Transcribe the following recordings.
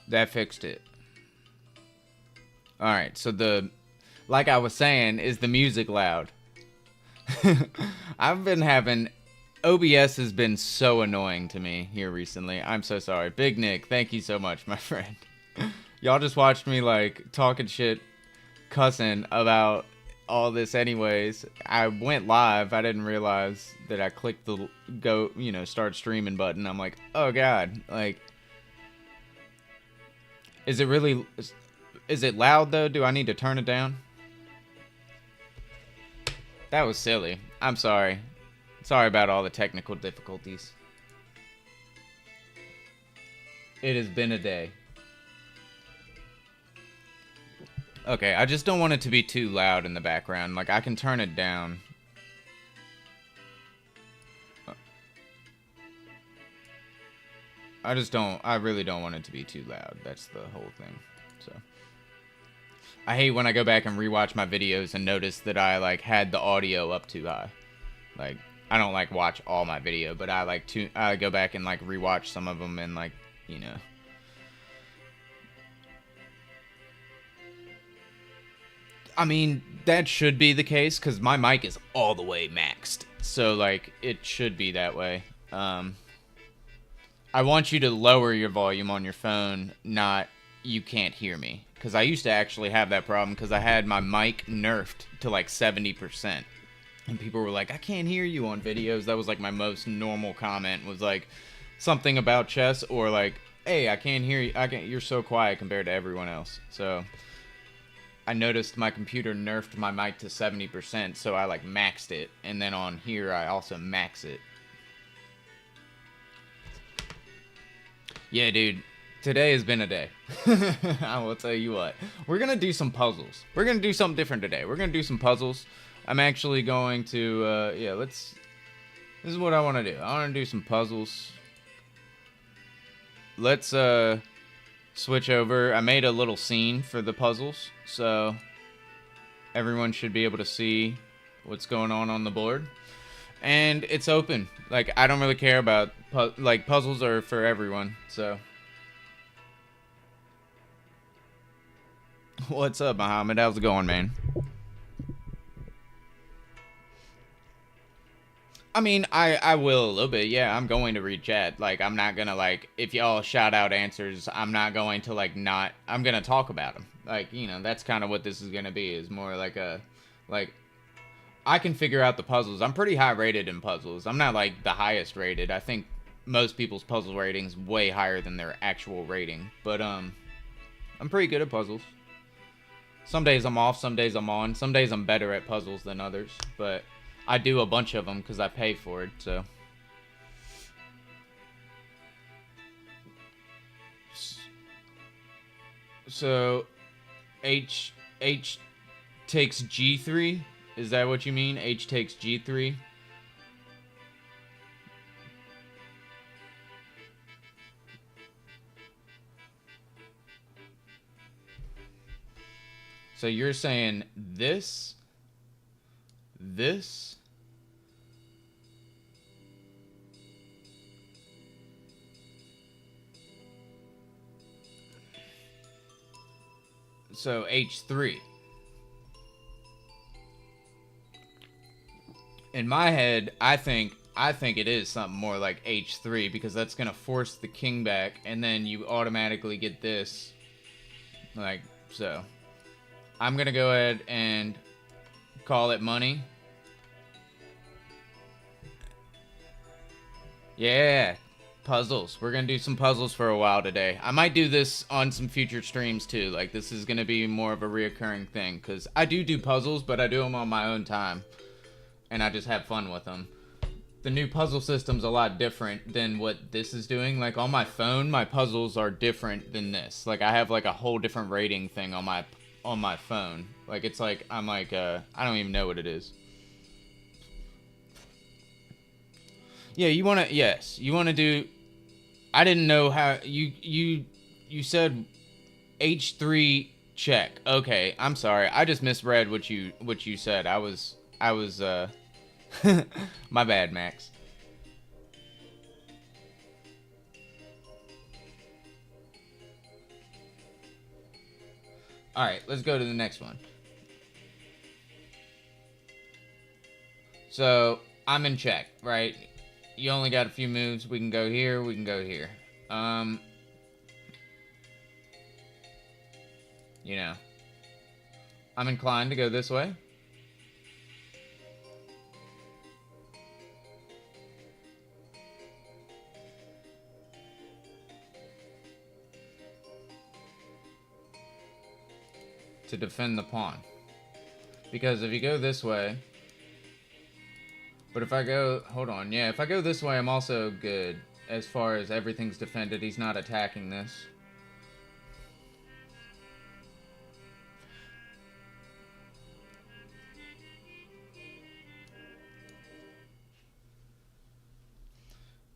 That fixed it. Alright, so like I was saying, is the music loud? I've been having... OBS has been so annoying to me here recently. I'm so sorry. Big Nick, thank you so much, my friend. Y'all just watched me, like, talking shit, cussing about all this anyways. I went live. I didn't realize that I clicked the go, start streaming button. I'm like, oh god. Like, is it loud though? Do I need to turn it down? That was silly. I'm sorry. Sorry about all the technical difficulties. It has been a day. Okay, I just don't want it to be too loud in the background. Like, I can turn it down. I really don't want it to be too loud. That's the whole thing. So, I hate when I go back and rewatch my videos and notice that I, like, had the audio up too high. Like, I don't, like, watch all my video, but I go back and, like, rewatch some of them and, like, I mean, that should be the case, because my mic is all the way maxed. So, like, it should be that way. I want you to lower your volume on your phone, not you can't hear me. Because I used to actually have that problem, because I had my mic nerfed to, like, 70%. And people were like, I can't hear you on videos. That was, like, my most normal comment, was, like, something about chess, or, like, hey, I can't hear you. You're so quiet compared to everyone else. So I noticed my computer nerfed my mic to 70%, so I, like, maxed it. And then on here, I also max it. Yeah, dude. Today has been a day. I will tell you what. We're going to do some puzzles. We're going to do something different today. We're going to do some puzzles. I'm actually going to, this is what I want to do. I want to do some puzzles. Let's, switch over. I made a little scene for the puzzles, so everyone should be able to see what's going on the board. And it's open. Like, I don't really care about, puzzles are for everyone, so. What's up, Muhammad? How's it going, man? I mean, I will a little bit, yeah. I'm going to read chat. Like, I'm not gonna, like, if y'all shout out answers, I'm not going to, like, not... I'm gonna talk about them. Like, that's kind of what this is gonna be, is more like a... Like, I can figure out the puzzles. I'm pretty high rated in puzzles. I'm not, like, the highest rated. I think most people's puzzle rating's way higher than their actual rating. But, I'm pretty good at puzzles. Some days I'm off, some days I'm on. Some days I'm better at puzzles than others, but I do a bunch of them because I pay for it, so. So, H takes G3? Is that what you mean? H takes G3? So you're saying this, so H3. In my head, I think it is something more like H3, because that's gonna force the king back, and then you automatically get this, like so. I'm gonna go ahead and call it money. Yeah, puzzles. We're gonna do some puzzles for a while today. I might do this on some future streams too. Like, this is gonna be more of a reoccurring thing, because I do puzzles, but I do them on my own time, and I just have fun with them. The new puzzle system's a lot different than what this is doing. Like, on my phone, my puzzles are different than this. Like, I have like a whole different rating thing on my phone. Like, it's like, I'm like, I don't even know what it is. Yeah, you wanna do, I didn't know how, you said H3 check. Okay, I'm sorry. I just misread what you said. I was, my bad, Max. Alright, let's go to the next one. So, I'm in check, right? You only got a few moves. We can go here, we can go here. You know. I'm inclined to go this way. To defend the pawn. Because if you go this way... But if I go... Hold on. Yeah, if I go this way, I'm also good. As far as everything's defended. He's not attacking this.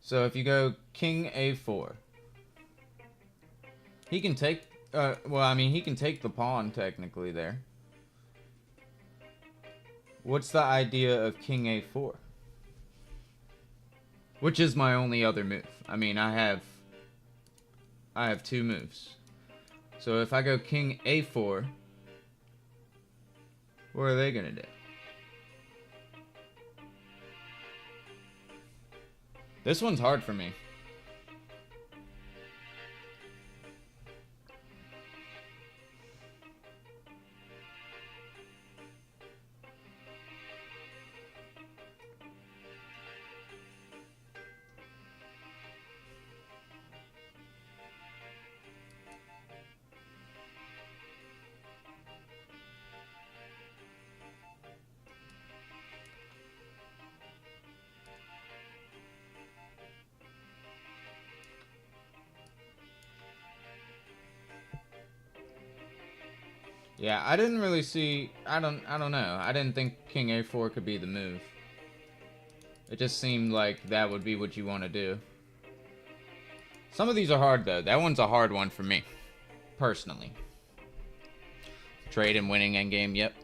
So if you go King A4... He can take... well, I mean, he can take the pawn, technically, there. What's the idea of King A4? Which is my only other move. I mean, I have two moves. So if I go King A4, what are they gonna do? This one's hard for me. Yeah, I didn't really see... I don't know. I didn't think King A4 could be the move. It just seemed like that would be what you want to do. Some of these are hard, though. That one's a hard one for me. Personally. Trade and winning endgame, yep.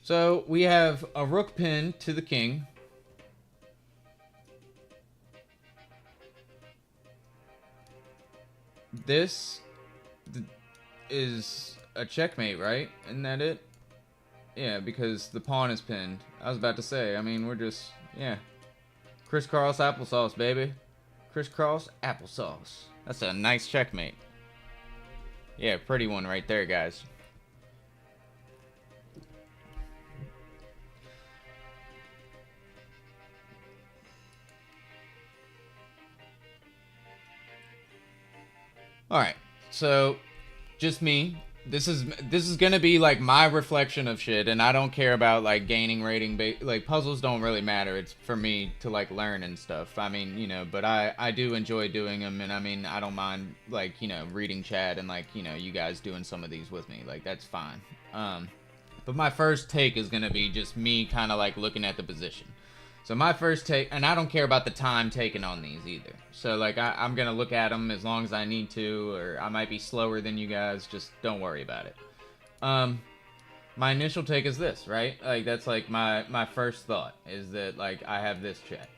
So, we have a rook pin to the king. This... is a checkmate, right? Isn't that it? Yeah, because the pawn is pinned. I was about to say, I mean, we're just, yeah. Crisscross applesauce, baby. Crisscross applesauce. That's a nice checkmate. Yeah, pretty one right there, guys. Alright, so... just me. This is gonna be like my reflection of shit, and I don't care about like gaining rating. Like puzzles don't really matter. It's for me to like learn and stuff. I mean, you know, but I do enjoy doing them, and I mean, I don't mind like, you know, reading chat and like, you know, you guys doing some of these with me. Like that's fine. But my first take is gonna be just me kind of like looking at the position. So my first take, and I don't care about the time taken on these either. So like I'm gonna look at them as long as I need to, or I might be slower than you guys. Just don't worry about it. My initial take is this, right? Like that's like my first thought is that like I have this check.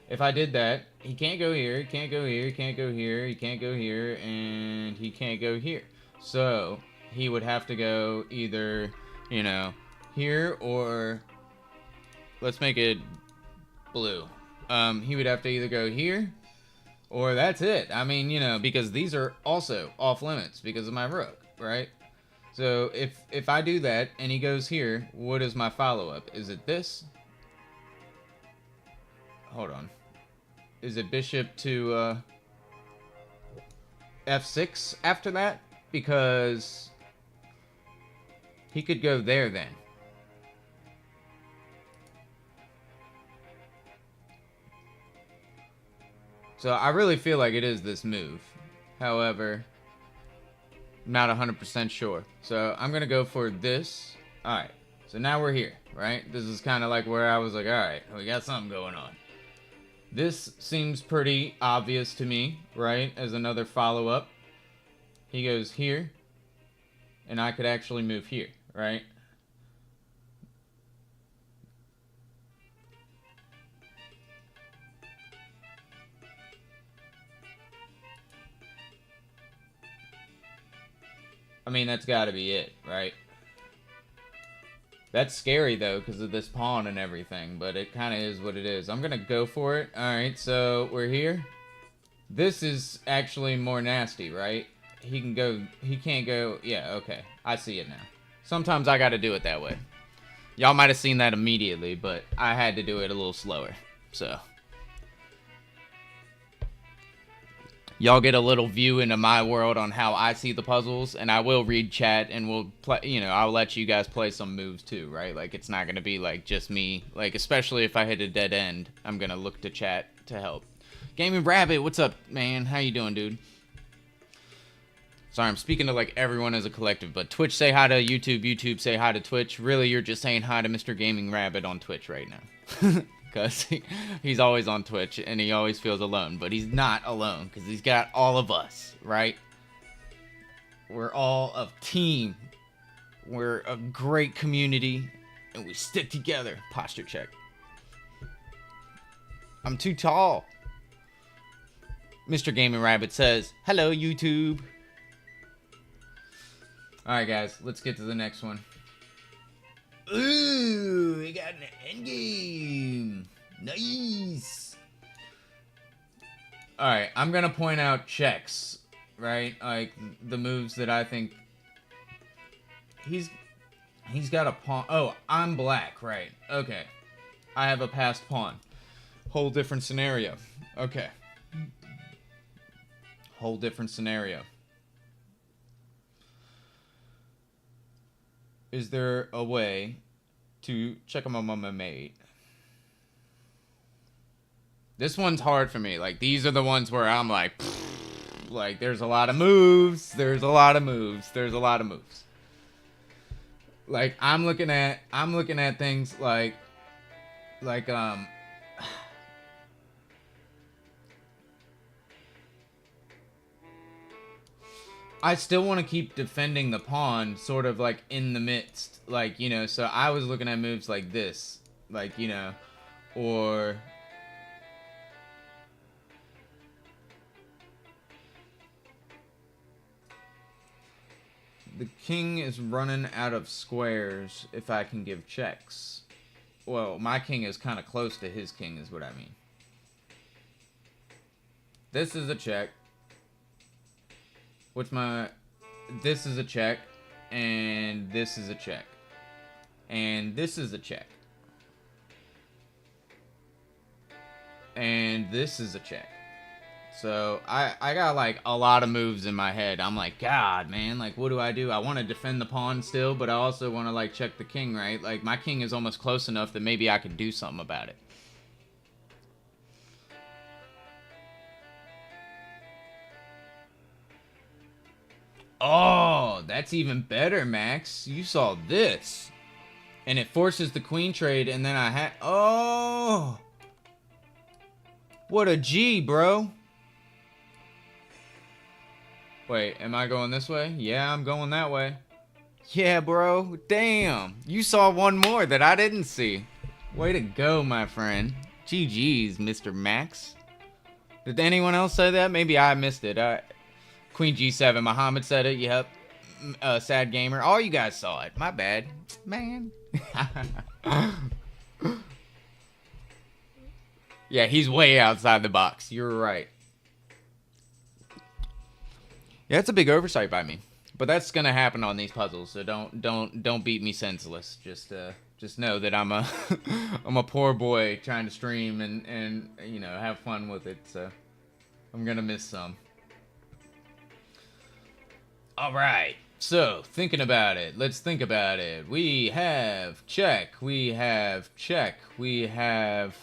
If I did that, he can't go here, he can't go here, he can't go here, he can't go here, and he can't go here. So he would have to go either, you know, here or let's make it blue. He would have to either go here or that's it. I mean, you know, because these are also off limits because of my rook, right? So if I do that and he goes here, what is my follow-up? Is it this? Hold on. Is it bishop to f6 after that? Because he could go there then. So I really feel like it is this move. However, not 100% sure. So I'm going to go for this. Alright, so now we're here, right? This is kind of like where I was like, alright, we got something going on. This seems pretty obvious to me, right? As another follow-up. He goes here, and I could actually move here, right? I mean, that's got to be it, right? That's scary, though, because of this pawn and everything, but it kind of is what it is. I'm going to go for it. Alright, so we're here. This is actually more nasty, right? He can go... He can't go... Yeah, okay. I see it now. Sometimes I got to do it that way. Y'all might have seen that immediately, but I had to do it a little slower, so... Y'all get a little view into my world on how I see the puzzles, and I will read chat, and we'll play, you know, I'll let you guys play some moves too, right? Like, it's not gonna be like just me, like, especially if I hit a dead end, I'm gonna look to chat to help. Gaming Rabbit, what's up, man? How you doing, dude? Sorry, I'm speaking to like everyone as a collective, but Twitch say hi to YouTube, YouTube say hi to Twitch. Really, you're just saying hi to Mr. Gaming Rabbit on Twitch right now. Because he's always on Twitch, and he always feels alone. But he's not alone, because he's got all of us, right? We're all a team. We're a great community, and we stick together. Posture check. I'm too tall. Mr. Gaming Rabbit says, hello, YouTube. Alright, guys, let's get to the next one. Ooh, we got an endgame. Nice. Alright, I'm gonna point out checks, right? Like, the moves that I think... He's got a pawn... Oh, I'm black, right. Okay. I have a passed pawn. Whole different scenario. Okay. Whole different scenario. Is there a way to check on my mate? This one's hard for me. Like, these are the ones where I'm like, there's a lot of moves. There's a lot of moves. There's a lot of moves. Like, I'm looking at things like I still want to keep defending the pawn, sort of like in the midst, like, you know, so I was looking at moves like this, like, you know, or the king is running out of squares if I can give checks. Well, my king is kind of close to his king is what I mean. This is a check. This is a check, and this is a check, and this is a check, and this is a check. So I got like a lot of moves in my head. I'm like, God, man, like, what do? I want to defend the pawn still, but I also want to like check the king, right? Like, my king is almost close enough that maybe I could do something about it. Oh, that's even better, Max. You saw this. And it forces the queen trade, and then I had... Oh! What a G, bro. Wait, am I going this way? Yeah, I'm going that way. Yeah, bro. Damn. You saw one more that I didn't see. Way to go, my friend. GG's, Mr. Max. Did anyone else say that? Maybe I missed it. Queen G7, Muhammad said it, yep. Sad Gamer. All you guys saw it. My bad. Man. Yeah, he's way outside the box. You're right. Yeah, it's a big oversight by me. But that's gonna happen on these puzzles, so don't beat me senseless. Just know that I'm a I'm a poor boy trying to stream and you know, have fun with it, so I'm gonna miss some. Alright, so, thinking about it. Let's think about it. We have check. We have check. We have...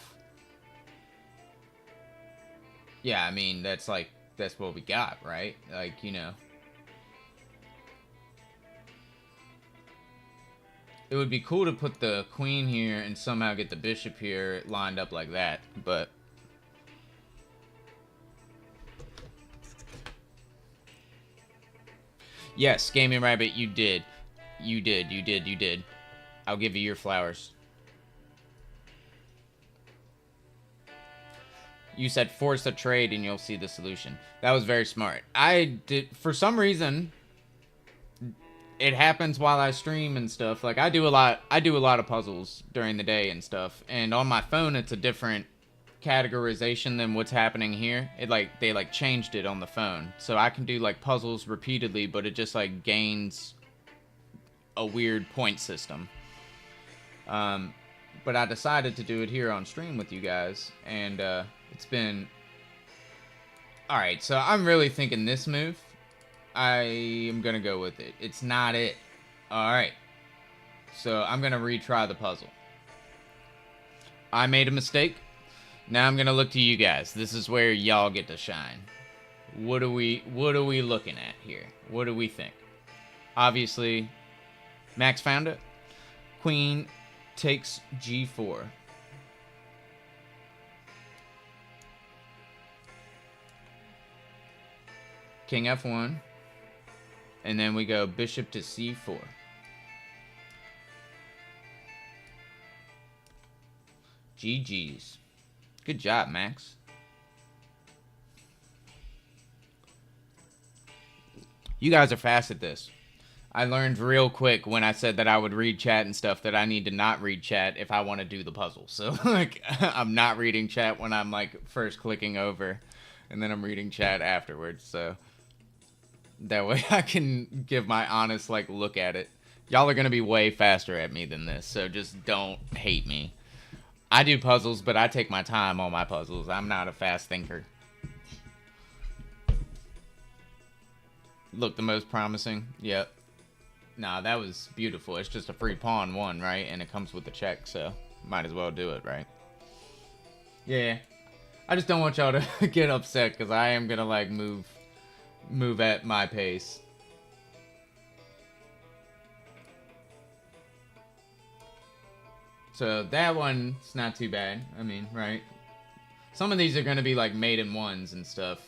Yeah, I mean, that's what we got, right? Like, you know. It would be cool to put the queen here and somehow get the bishop here lined up like that, but... Yes, Gaming Rabbit, you did. You did. I'll give you your flowers. You said force a trade and you'll see the solution. That was very smart. I did, for some reason, it happens while I stream and stuff. Like, I do a lot of puzzles during the day and stuff. And on my phone, it's a different categorization than what's happening here. They changed it on the phone. So I can do, like, puzzles repeatedly, but it just, like, gains a weird point system. But I decided to do it here on stream with you guys. And, it's been... Alright, so I'm really thinking this move. I am gonna go with it. It's not it. Alright. So I'm gonna retry the puzzle. I made a mistake. Now I'm gonna look to you guys. This is where y'all get to shine. What are we looking at here? What do we think? Obviously, Max found it. Queen takes G4. King F1. And then we go bishop to C4. GG's. Good job, Max. You guys are fast at this. I learned real quick when I said that I would read chat and stuff that I need to not read chat if I want to do the puzzle. So, like, I'm not reading chat when I'm, like, first clicking over. And then I'm reading chat afterwards, so... That way I can give my honest, like, look at it. Y'all are going to be way faster at me than this, so just don't hate me. I do puzzles, but I take my time on my puzzles. I'm not a fast thinker. Look, the most promising. Yep. Nah, that was beautiful. It's just a free pawn one, right? And it comes with the check, so might as well do it, right? Yeah. I just don't want y'all to get upset, because I am going to, like, move at my pace. So that one's not too bad. I mean, right? Some of these are going to be like maiden ones and stuff.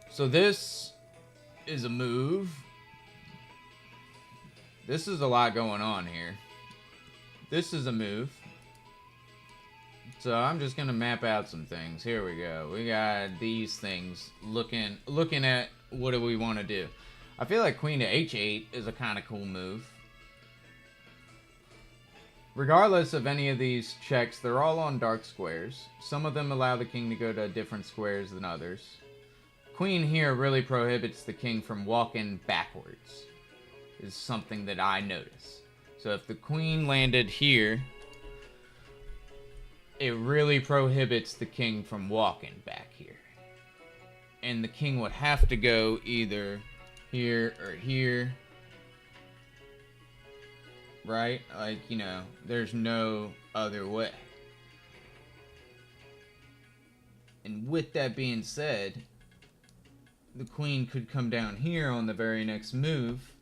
So this is a move. This is a lot going on here. This is a move. So I'm just gonna map out some things. Here we go. We got these things looking at what do we want to do. I feel like queen to h8 is a kind of cool move. Regardless of any of these checks, they're all on dark squares. Some of them allow the king to go to different squares than others. Queen here really prohibits the king from walking backwards, is something that I notice. So if the queen landed here, it really prohibits the king from walking back here. And the king would have to go either here or here. Right? Like, you know, there's no other way. And with that being said, the queen could come down here on the very next move.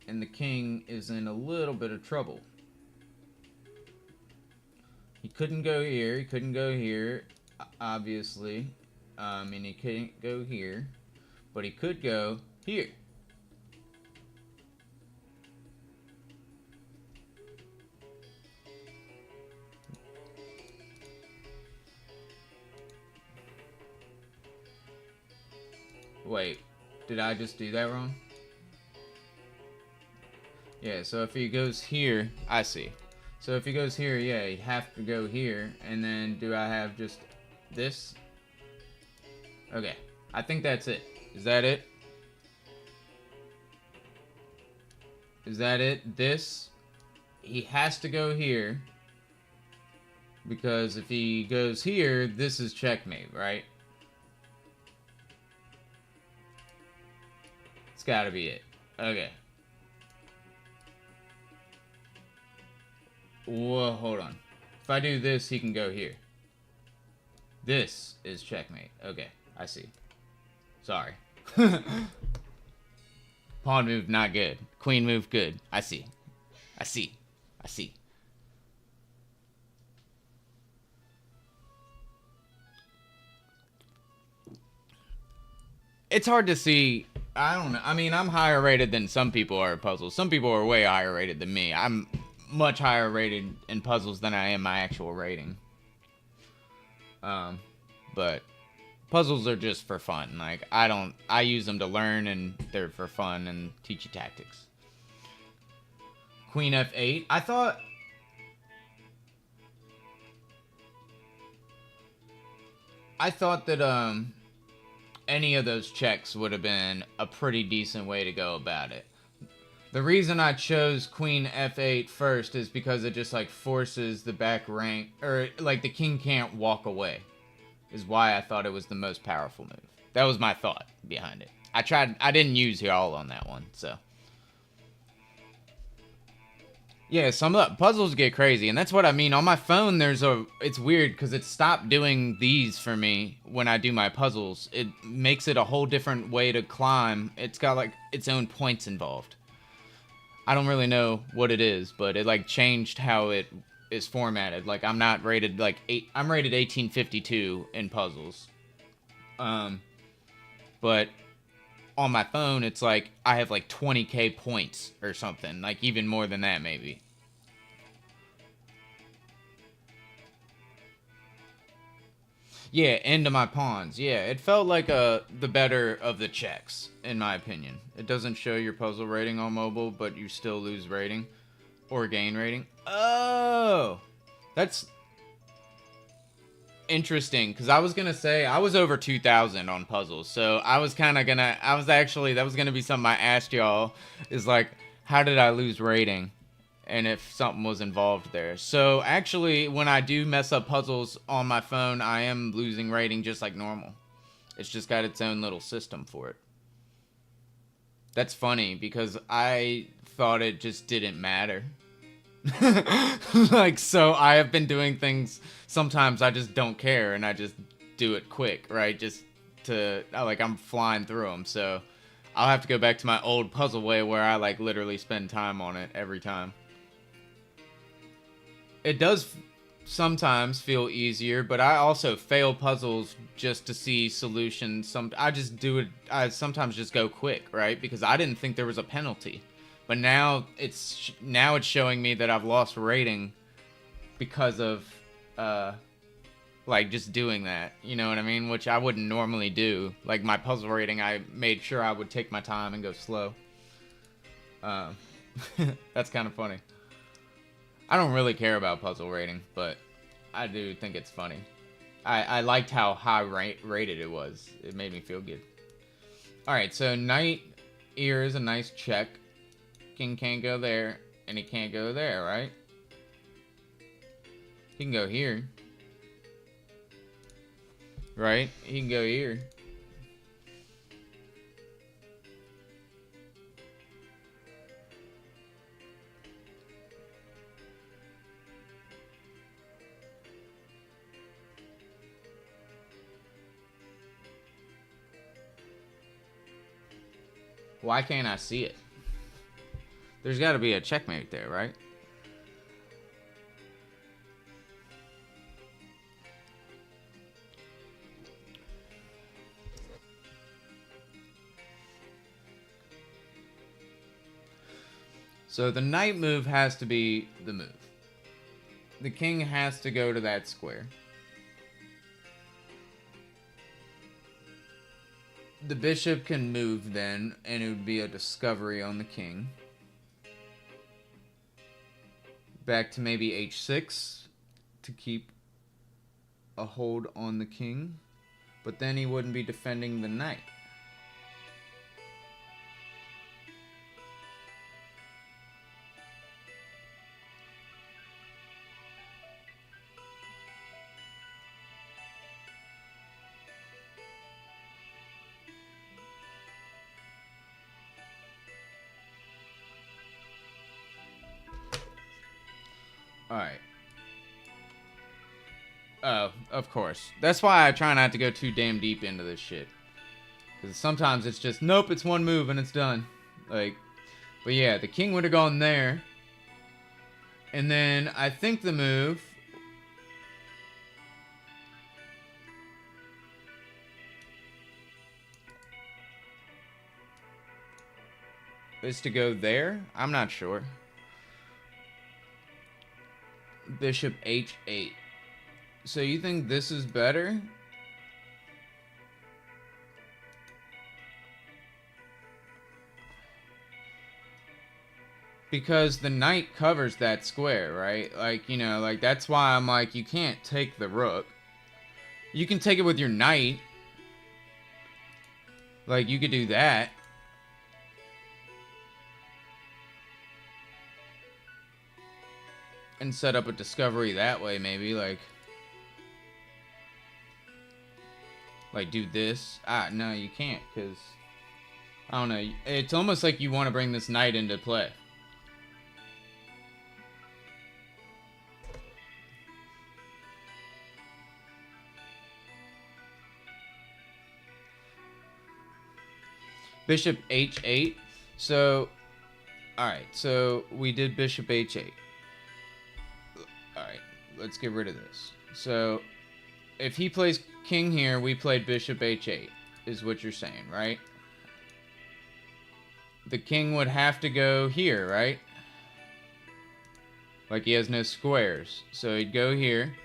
And the king is in a little bit of trouble. He couldn't go here. He couldn't go here, obviously. And he couldn't go here. But he could go here. Wait, did I just do that wrong? Yeah, so if he goes here, I see. So if he goes here, yeah, he'd have to go here. And then do I have just this? Okay, I think that's it. Is that it? Is that it? This, he has to go here. Because if he goes here, this is checkmate, right? It's gotta be it. Okay. Whoa, hold on. If I do this, he can go here. This is checkmate. Okay, I see. Sorry. Pawn move, not good. Queen move, good. I see. I see. I see. It's hard to see. I don't know. I mean, I'm higher rated than some people are at puzzles. Some people are way higher rated than me. I'm much higher rated in puzzles than I am my actual rating. But Puzzles are just for fun. Like, I use them to learn, and they're for fun and teach you tactics. Queen F8. I thought that any of those checks would have been a pretty decent way to go about it. The reason I chose Queen F8 first is because it just like forces the back rank, or like the king can't walk away, is why I thought it was the most powerful move. That was my thought behind it. I didn't use y'all on that one, so. Yeah, some of the puzzles get crazy, and that's what I mean. On my phone, it's weird because it stopped doing these for me when I do my puzzles. It makes it a whole different way to climb. It's got like its own points involved. I don't really know what it is, but it like changed how it is formatted. Like I'm not rated like I'm rated 1852 in puzzles. But on my phone it's like I have like 20k points or something, like even more than that maybe. Yeah, end of my pawns. Yeah, it felt like the better of the checks, in my opinion. It doesn't show your puzzle rating on mobile, but you still lose rating. Or gain rating. Oh! That's interesting, because I was going to say, I was over 2,000 on puzzles, so I was kind of going to, that was going to be something I asked y'all, is like, how did I lose rating? And if something was involved there. So actually, when I do mess up puzzles on my phone, I am losing rating just like normal. It's just got its own little system for it. That's funny because I thought it just didn't matter. Like, so I have been doing things, sometimes I just don't care and I just do it quick, right? Just to, like, I'm flying through them. So I'll have to go back to my old puzzle way where I like literally spend time on it every time. It does sometimes feel easier, but I also fail puzzles just to see solutions. I just do it. I sometimes just go quick, right? Because I didn't think there was a penalty, but now it's showing me that I've lost rating because of like just doing that. You know what I mean? Which I wouldn't normally do. Like my puzzle rating, I made sure I would take my time and go slow. That's kind of funny. I don't really care about puzzle rating, but I do think it's funny. I liked how high rated it was. It made me feel good. Alright, so knight here is a nice check. King can't go there, and he can't go there, right? He can go here. Right? He can go here. Why can't I see it? There's got to be a checkmate there, right? So the knight move has to be the move. The king has to go to that square. The bishop can move then, and it would be a discovery on the king. Back to maybe h6 to keep a hold on the king. But then he wouldn't be defending the knight. Alright. Oh, of course. That's why I try not to go too damn deep into this shit. Because sometimes it's just, nope, it's one move and it's done. Like, but yeah, the king would have gone there. And then I think the move is to go there. I'm not sure. Bishop h8. So you think this is better? Because the knight covers that square, right? Like, you know, like, that's why I'm like, you can't take the rook. You can take it with your knight. Like, you could do that. And set up a discovery that way, maybe, like do this. No, you can't, because I don't know, it's almost like you want to bring this knight into play. Bishop h8. So alright, so we did bishop h8. Alright, let's get rid of this. So if he plays king here, we played bishop h8, is what you're saying, right? The king would have to go here, right? Like, he has no squares. So he'd go here.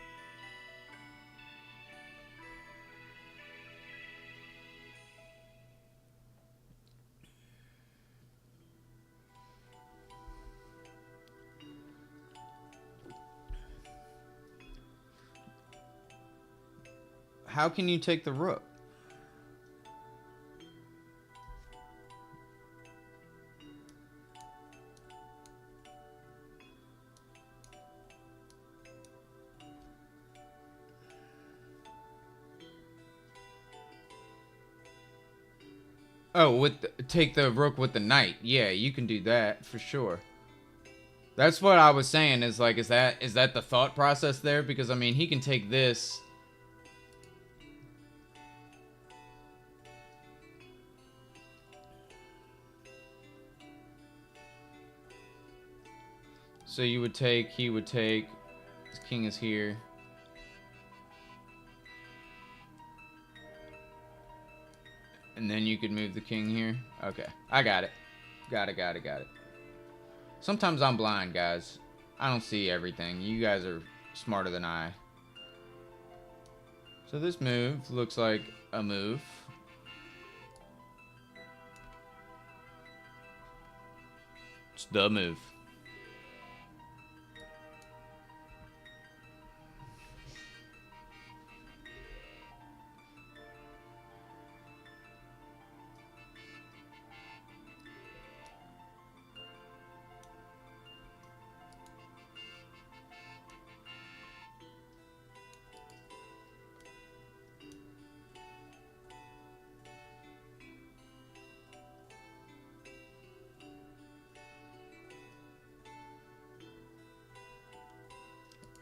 How can you take the rook? Oh, take the rook with the knight. Yeah, you can do that for sure. That's what I was saying, is like, is that the thought process there? Because I mean, he can take this. So you would take, he would take, his king is here. And then you could move the king here. Okay, I got it. Got it. Sometimes I'm blind, guys. I don't see everything. You guys are smarter than I. So this move looks like a move. It's the move.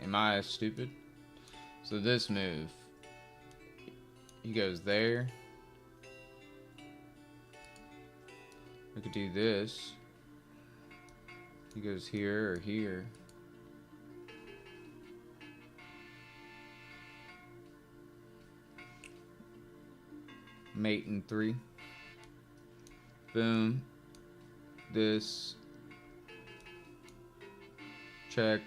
Am I stupid? So this move, he goes there. I could do this. He goes here or here. Mate in 3. Boom. This. Check.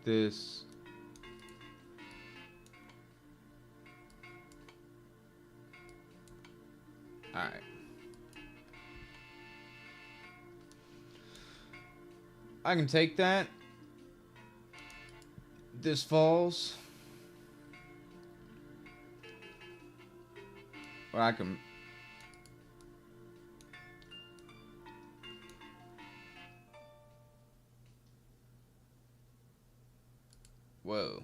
This. Alright. I can take that. This falls. Or I can... Whoa.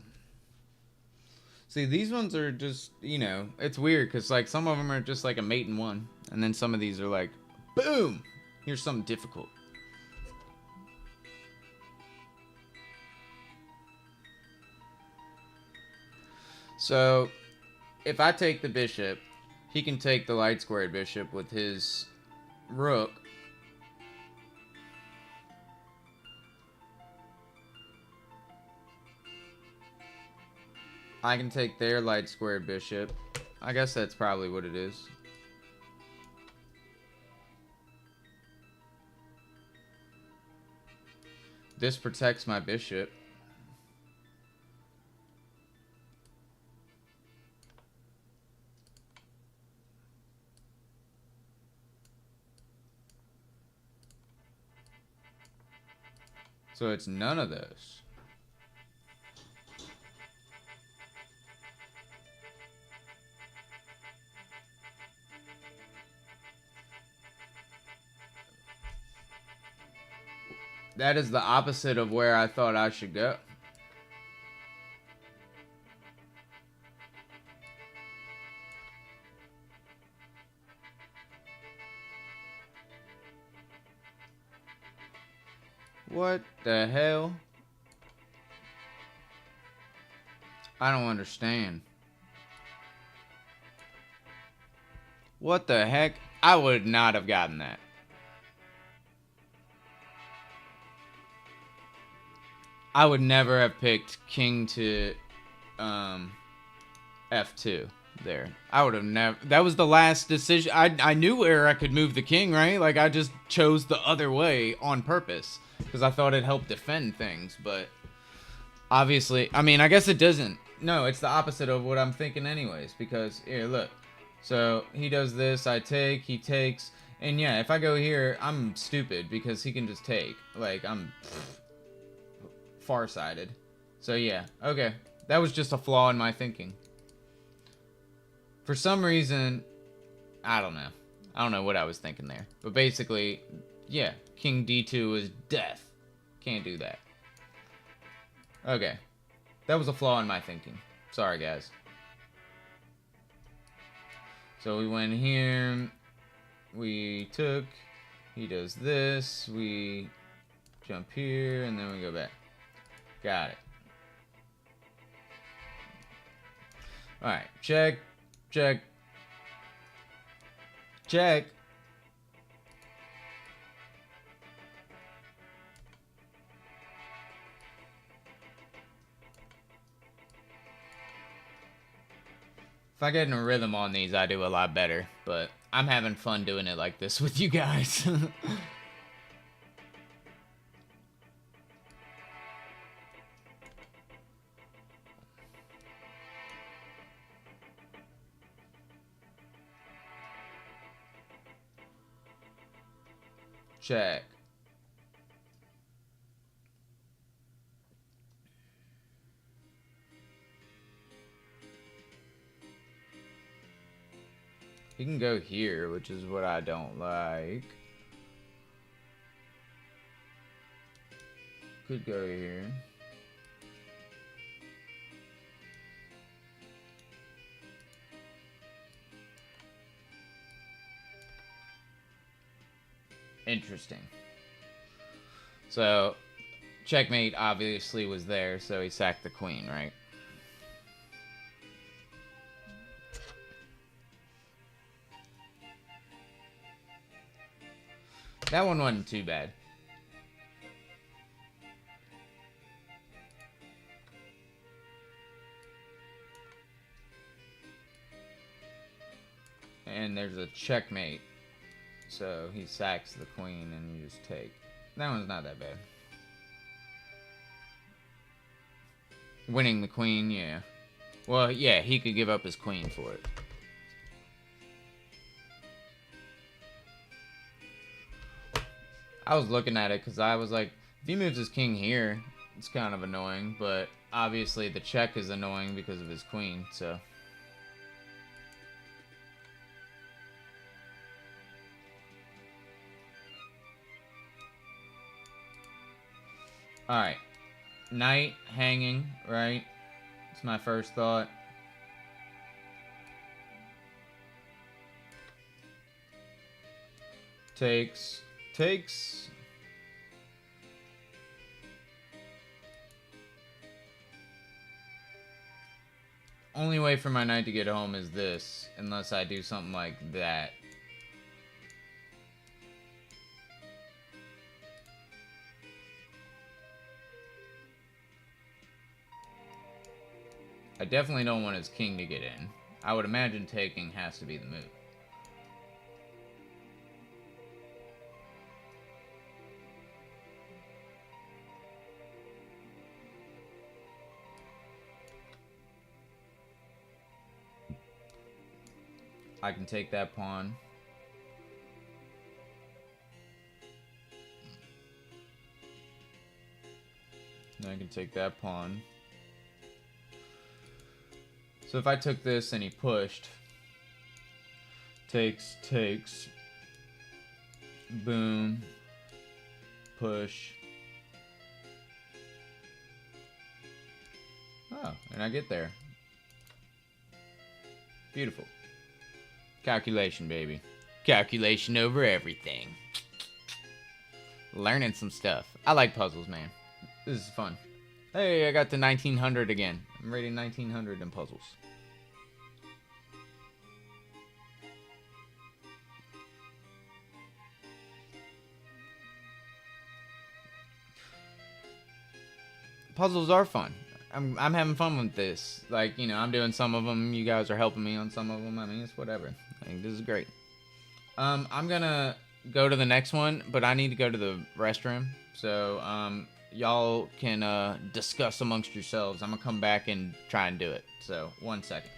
See, these ones are just, you know, it's weird because, like, some of them are just like a mate in 1. And then some of these are like, boom! Here's something difficult. So, if I take the bishop, he can take the light squared bishop with his rook. I can take their light squared bishop. I guess that's probably what it is. This protects my bishop. So it's none of those. That is the opposite of where I thought I should go. What the hell? I don't understand. What the heck? I would not have gotten that. I would never have picked king to f2 there. I would have never. That was the last decision. I knew where I could move the king, right? Like, I just chose the other way on purpose because I thought it helped defend things, but obviously, I mean, I guess it doesn't. No, it's the opposite of what I'm thinking anyways, because here, look. So he does this, I take, he takes, and yeah, if I go here, I'm stupid because he can just take. Like, I'm farsighted. So yeah, okay. That was just a flaw in my thinking. For some reason, I don't know. I don't know what I was thinking there. But basically, yeah, king d2 is death. Can't do that. Okay. That was a flaw in my thinking. Sorry, guys. So we went here. We took. He does this. We jump here, and then we go back. Got it. Alright. Check. Check. Check. If I get in a rhythm on these, I do a lot better. But I'm having fun doing it like this with you guys. Check. He can go here, which is what I don't like. Could go here. Interesting. So, checkmate obviously was there, so he sacked the queen, right? That one wasn't too bad. And there's a checkmate. So he sacks the queen and you just take. That one's not that bad. Winning the queen, yeah. Well, yeah, he could give up his queen for it. I was looking at it because I was like, if he moves his king here, it's kind of annoying. But obviously the check is annoying because of his queen, so. Alright. Knight hanging, right? It's my first thought. Takes. Takes. Only way for my knight to get home is this, unless I do something like that. I definitely don't want his king to get in. I would imagine taking has to be the move. I can take that pawn. I can take that pawn. So if I took this and he pushed, takes, boom, push. Oh, and I get there. Beautiful. Calculation, baby. Calculation over everything. Learning some stuff. I like puzzles, man. This is fun. Hey, I got to 1900 again. I'm rating 1900 in puzzles. Puzzles are fun. I'm having fun with this. Like, you know, I'm doing some of them. You guys are helping me on some of them. I mean, it's whatever. I think this is great. I'm gonna go to the next one, but I need to go to the restroom. So, y'all can discuss amongst yourselves. I'm gonna come back and try and do it. So, 1 second.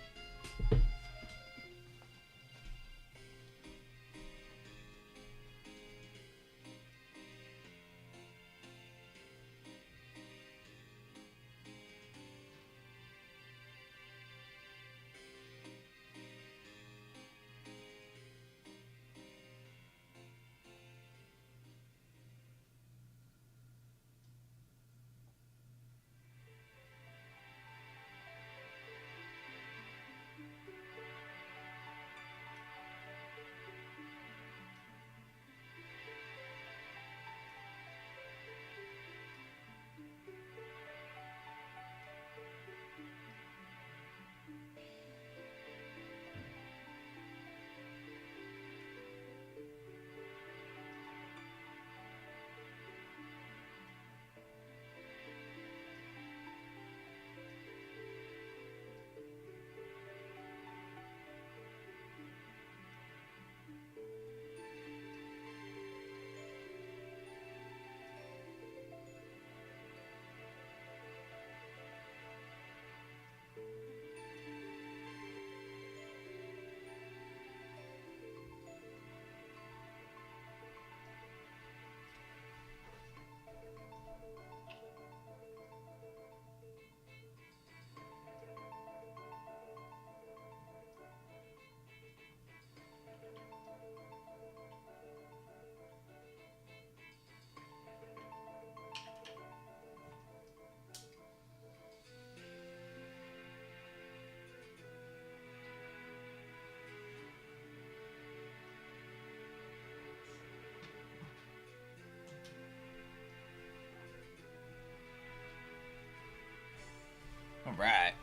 Alright.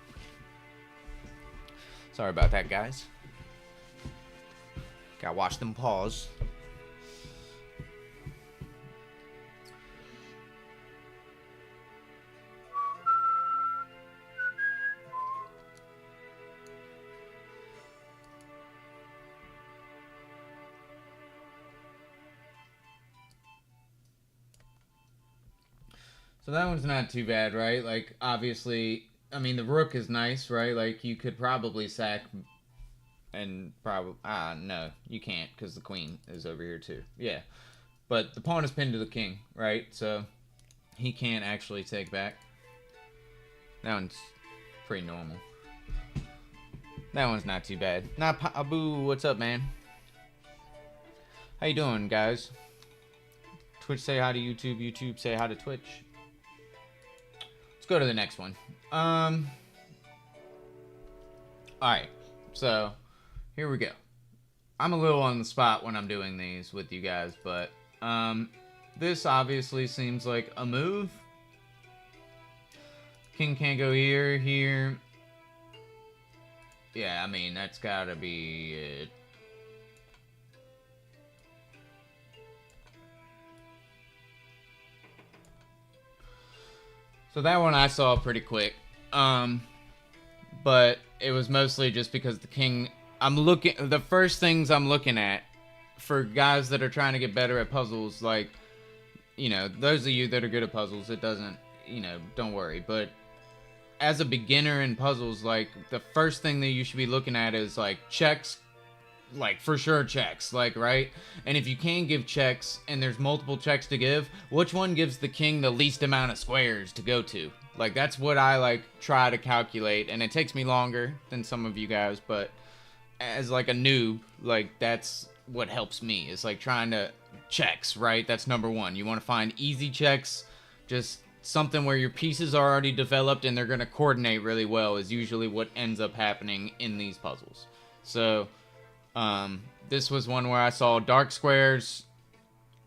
Sorry about that, guys. Gotta watch them pause. So that one's not too bad, right? Like, obviously, I mean, the rook is nice, right? Like, you could probably sack and probably... no, you can't, because the queen is over here, too. Yeah. But the pawn is pinned to the king, right? So, he can't actually take back. That one's pretty normal. That one's not too bad. Nah, Abu, what's up, man? How you doing, guys? Twitch say hi to YouTube. YouTube say hi to Twitch. Let's go to the next one. Alright, so here we go. I'm a little on the spot when I'm doing these with you guys, but this obviously seems like a move. King can't go here, here. Yeah, I mean, that's gotta be it. So that one I saw pretty quick. But it was mostly just because the king... the first things I'm looking at for guys that are trying to get better at puzzles, like, you know, those of you that are good at puzzles, it doesn't, you know, don't worry. But as a beginner in puzzles, like, the first thing that you should be looking at is, like, checks, like for sure checks, like, right? And if you can give checks and there's multiple checks to give, which one gives the king the least amount of squares to go to? Like, that's what I like try to calculate, and it takes me longer than some of you guys, but as like a noob, like that's what helps me. It's like trying to checks, right? That's number one. You want to find easy checks, just something where your pieces are already developed and they're going to coordinate really well is usually what ends up happening in these puzzles. So this was one where I saw dark squares.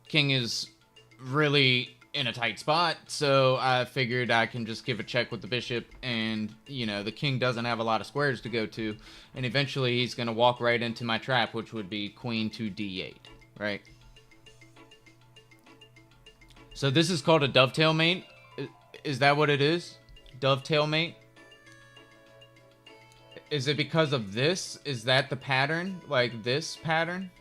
King is really in a tight spot, so I figured I can just give a check with the bishop, and, you know, the king doesn't have a lot of squares to go to, and eventually he's going to walk right into my trap, which would be queen to d8, right? So this is called a dovetail mate. Is that what it is? Dovetail mate? Is it because of this? Is that the pattern? Like this pattern?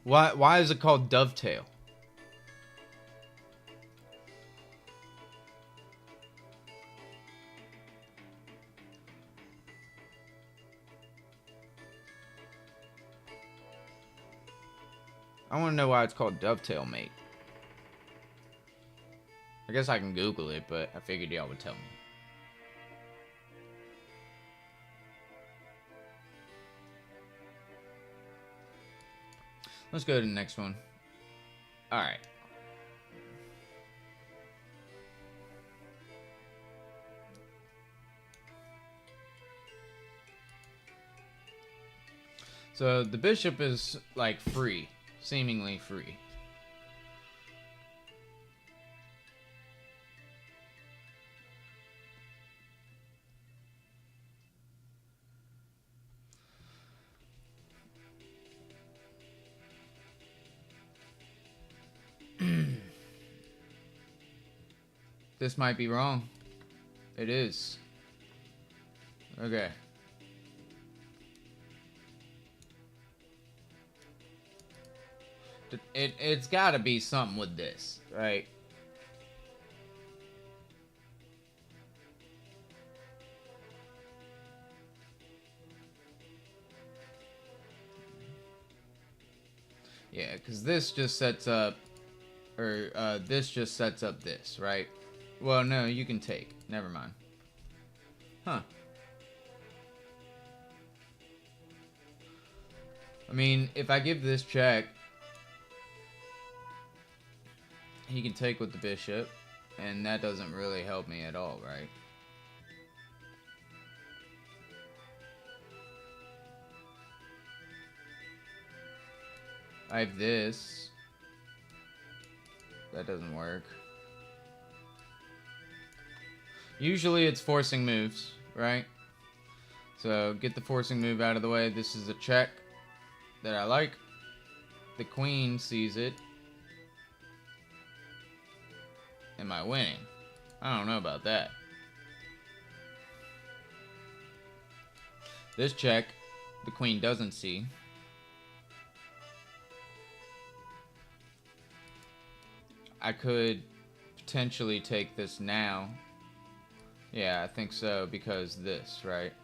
Why is it called dovetail? I want to know why it's called dovetail mate. I guess I can Google it, but I figured y'all would tell me. Let's go to the next one. Alright. So the bishop is like free, seemingly free. This might be wrong. It is. Okay. It's gotta be something with this, right? Yeah, because this just sets up, or this just sets up this, right? Well, no, you can take. Never mind. Huh. I mean, if I give this check, he can take with the bishop, and that doesn't really help me at all, right? I have this. That doesn't work. Usually it's forcing moves, right? So get the forcing move out of the way. This is a check that I like. The queen sees it. Am I winning? I don't know about that. This check, the queen doesn't see. I could potentially take this now. Yeah, I think so, because this, right?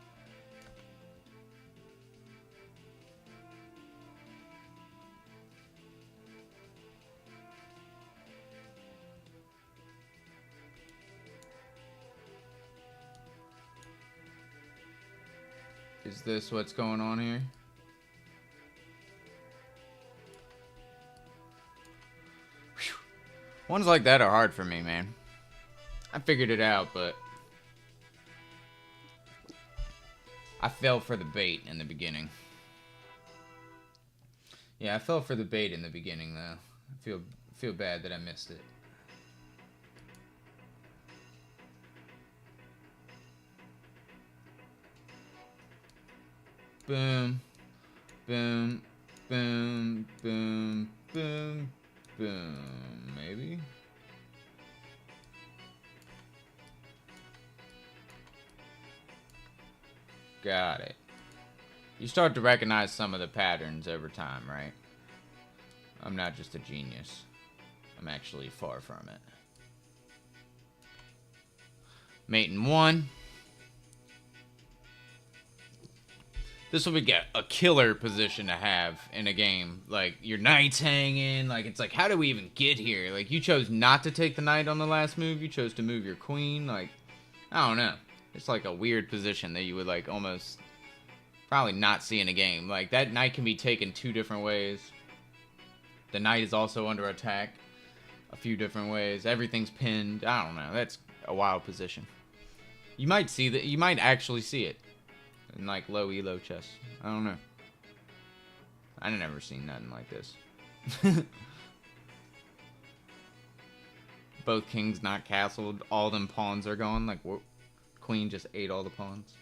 Is this what's going on here? Whew. Ones like that are hard for me, man. I figured it out, but I fell for the bait in the beginning. Yeah, I fell for the bait in the beginning, though. I feel bad that I missed it. Boom, boom, boom, boom, boom, boom. Maybe. Got it. You start to recognize some of the patterns over time, right? I'm not just a genius. I'm actually far from it. Mate in 1. This will be a killer position to have in a game. Like, your knight's hanging. Like, it's like, how do we even get here? Like, you chose not to take the knight on the last move. You chose to move your queen. Like, I don't know. It's like a weird position that you would, like, almost probably not see in a game. Like, that knight can be taken 2 different ways. The knight is also under attack a few different ways. Everything's pinned. I don't know. That's a wild position. You might see that. You might actually see it in like low elo chests. I don't know. I never seen nothing like this. Both kings not castled. All them pawns are gone. Like, queen just ate all the pawns.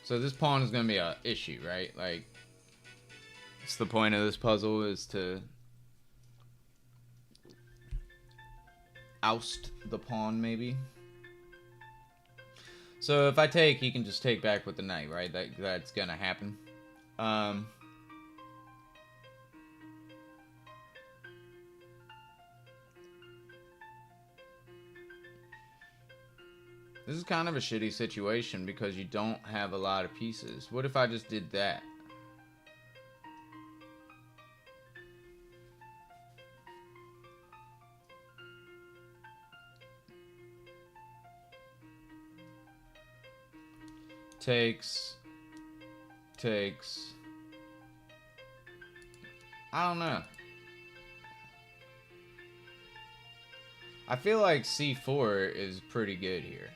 So this pawn is going to be an issue, right? Like, it's the point of this puzzle is to oust the pawn, maybe. So if I take, he can just take back with the knight, right? That's going to happen. This is kind of a shitty situation because you don't have a lot of pieces. What if I just did that? Takes. I don't know. I feel like C4 is pretty good here.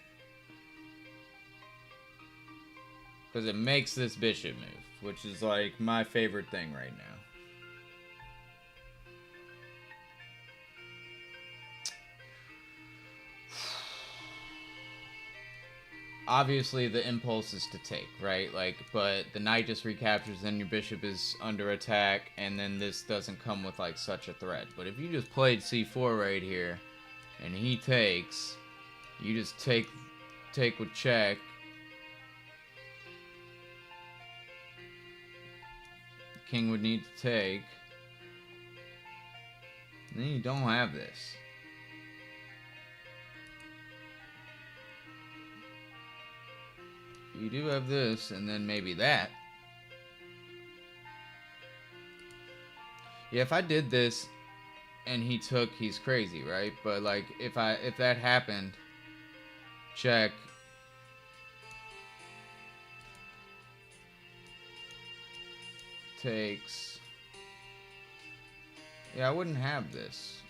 Because it makes this bishop move, which is like my favorite thing right now. Obviously, the impulse is to take, right? Like, but the knight just recaptures, then your bishop is under attack, and then this doesn't come with like such a threat. But if you just played C4 right here, and he takes, you just take with check. King would need to take. And then you don't have this. You do have this, and then maybe that. Yeah, if I did this and he took, he's crazy, right? But like if that happened, check. Takes. Yeah, I wouldn't have this.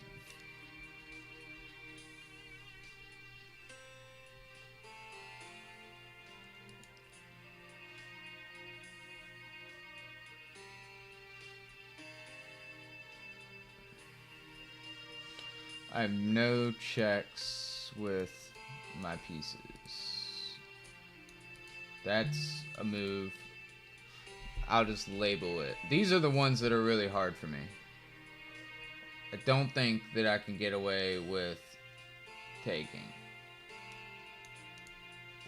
I have no checks with my pieces. That's a move. I'll just label it. These are the ones that are really hard for me. I don't think that I can get away with taking.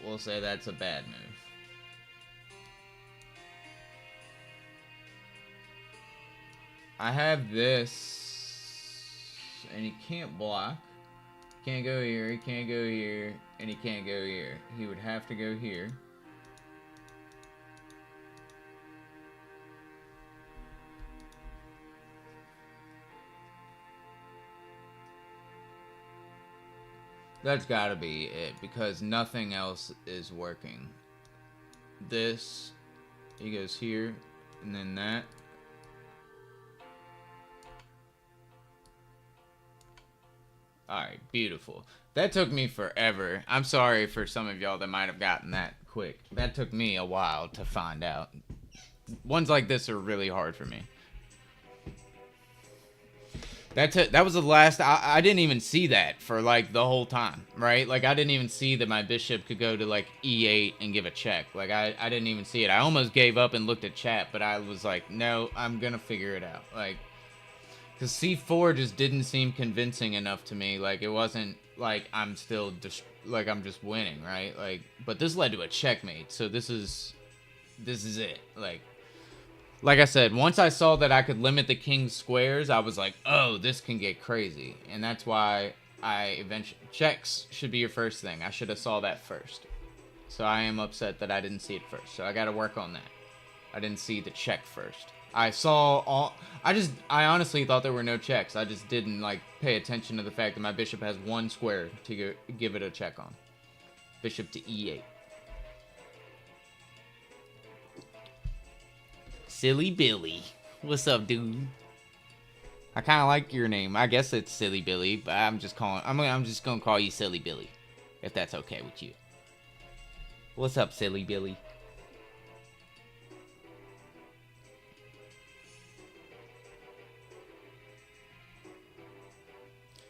We'll say that's a bad move. I have this, and he can't block. Can't go here, he can't go here, and he can't go here. He would have to go here. That's gotta be it, because nothing else is working. This, he goes here, and then that. Alright, beautiful. That took me forever. I'm sorry for some of y'all that might have gotten that quick. That took me a while to find out. Ones like this are really hard for me. That was the last. I didn't even see that for like the whole time, right? Like I didn't even see that my bishop could go to like E8 and give a check. Like I didn't even see it. I almost gave up and looked at chat, but I was like, no, I'm gonna figure it out. Like, because C4 just didn't seem convincing enough to me. Like it wasn't like I'm still like I'm just winning, right? Like, but this led to a checkmate, so this is it. Like I said, once I saw that I could limit the king's squares, I was like, oh, this can get crazy. And that's why I eventually... Checks should be your first thing. I should have saw that first. So I am upset that I didn't see it first. So I got to work on that. I didn't see the check first. I saw all... I honestly thought there were no checks. I just didn't, like, pay attention to the fact that my bishop has one square to give it a check on. Bishop to e8. Silly Billy. What's up, dude? I kind of like your name. I guess it's Silly Billy, but I'm just gonna call you Silly Billy, if that's okay with you. What's up, Silly Billy?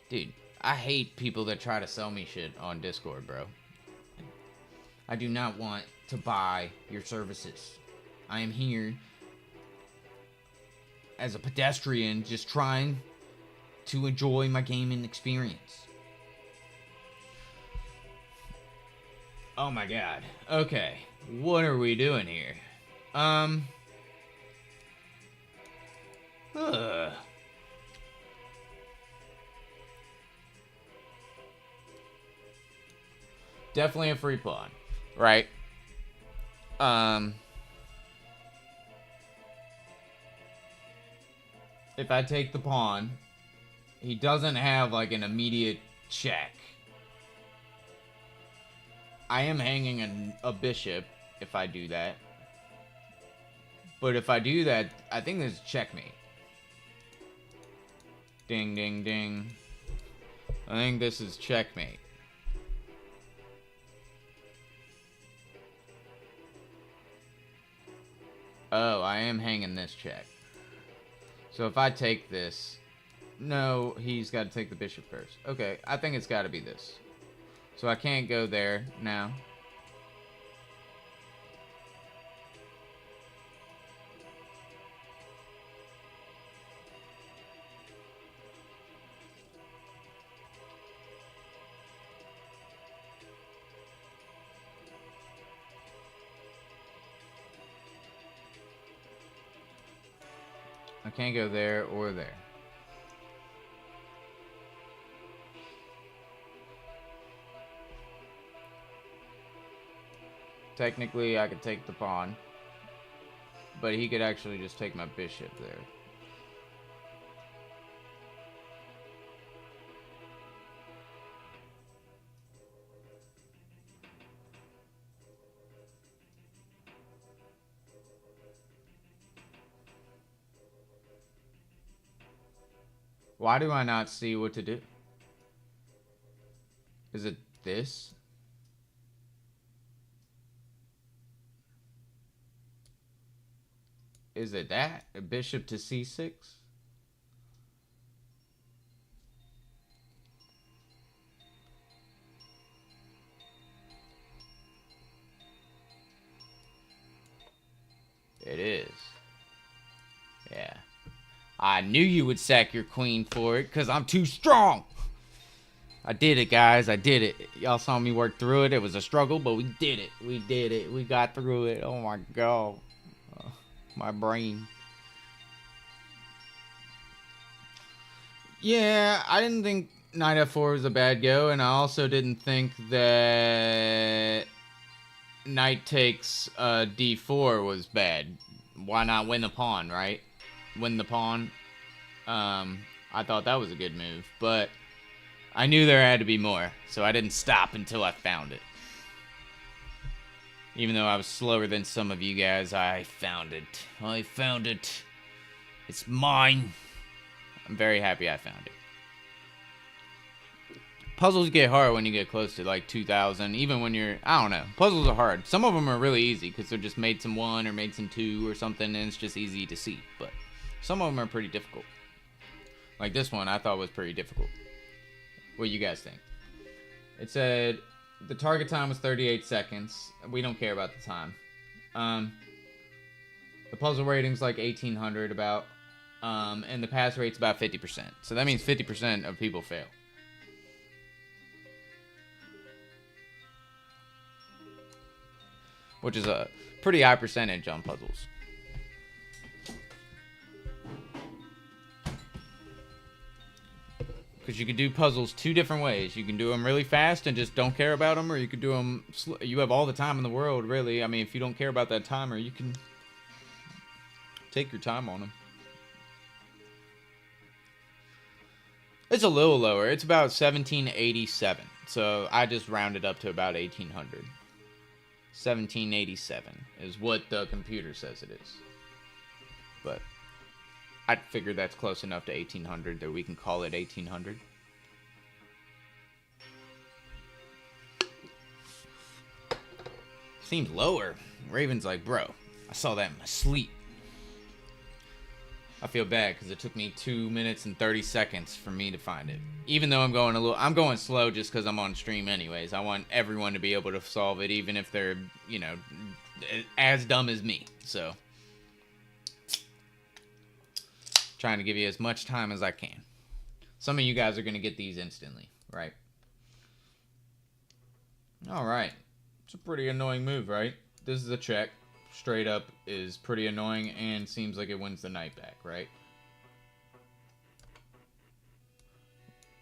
Dude, I hate people that try to sell me shit on Discord, bro. I do not want to buy your services. I am here as a pedestrian, just trying to enjoy my gaming experience. Oh my god. Okay. What are we doing here? Definitely a free pawn, right? If I take the pawn, he doesn't have like an immediate check. I am hanging a bishop if I do that. But if I do that, I think there's checkmate. Ding, ding, ding. I think this is checkmate. Oh, I am hanging this check. So if I take this... No, he's got to take the bishop first. Okay, I think it's got to be this. So I can't go there now. I can't go there or there. Technically, I could take the pawn. But he could actually just take my bishop there. Why do I not see what to do? Is it this? Is it that? A bishop to c6? It is. Yeah. I knew you would sack your queen for it, because I'm too strong! I did it, guys. I did it. Y'all saw me work through it. It was a struggle, but we did it. We did it. We got through it. Oh my god. My brain. Yeah, I didn't think knight f4 was a bad go, and I also didn't think that knight takes d4 was bad. Why not win the pawn, right? Win the pawn. I thought that was a good move, but I knew there had to be more, so I didn't stop until I found it. Even though I was slower than some of you guys, I found it. I found it. It's mine. I'm very happy I found it. Puzzles get hard when you get close to like 2,000, even when you're, I don't know. Puzzles are hard. Some of them are really easy because they're just made some 1 or made some 2 or something, and it's just easy to see. But some of them are pretty difficult. Like this one I thought was pretty difficult. What do you guys think? It said the target time was 38 seconds. We don't care about the time. The puzzle rating's like 1,800 about, and the pass rate's about 50%. So that means 50% of people fail. which is a pretty high percentage on puzzles. Because you can do puzzles two different ways. You can do them really fast and just don't care about them, or you could do them... You have all the time in the world, really. I mean, if you don't care about that timer, you can take your time on them. It's a little lower. It's about 1787. So I just rounded up to about 1800. 1787 is what the computer says it is. But I figured that's close enough to 1800 that we can call it 1800. Seems lower. Raven's like, bro, I saw that in my sleep. I feel bad because it took me 2 minutes and 30 seconds for me to find it. Even though I'm going slow just because I'm on stream anyways. I want everyone to be able to solve it, even if they're, you know, as dumb as me. So, trying to give you as much time as I can. Some of you guys are going to get these instantly, right? Alright. It's a pretty annoying move, right? This is a check. Straight up is pretty annoying and seems like it wins the knight back, right?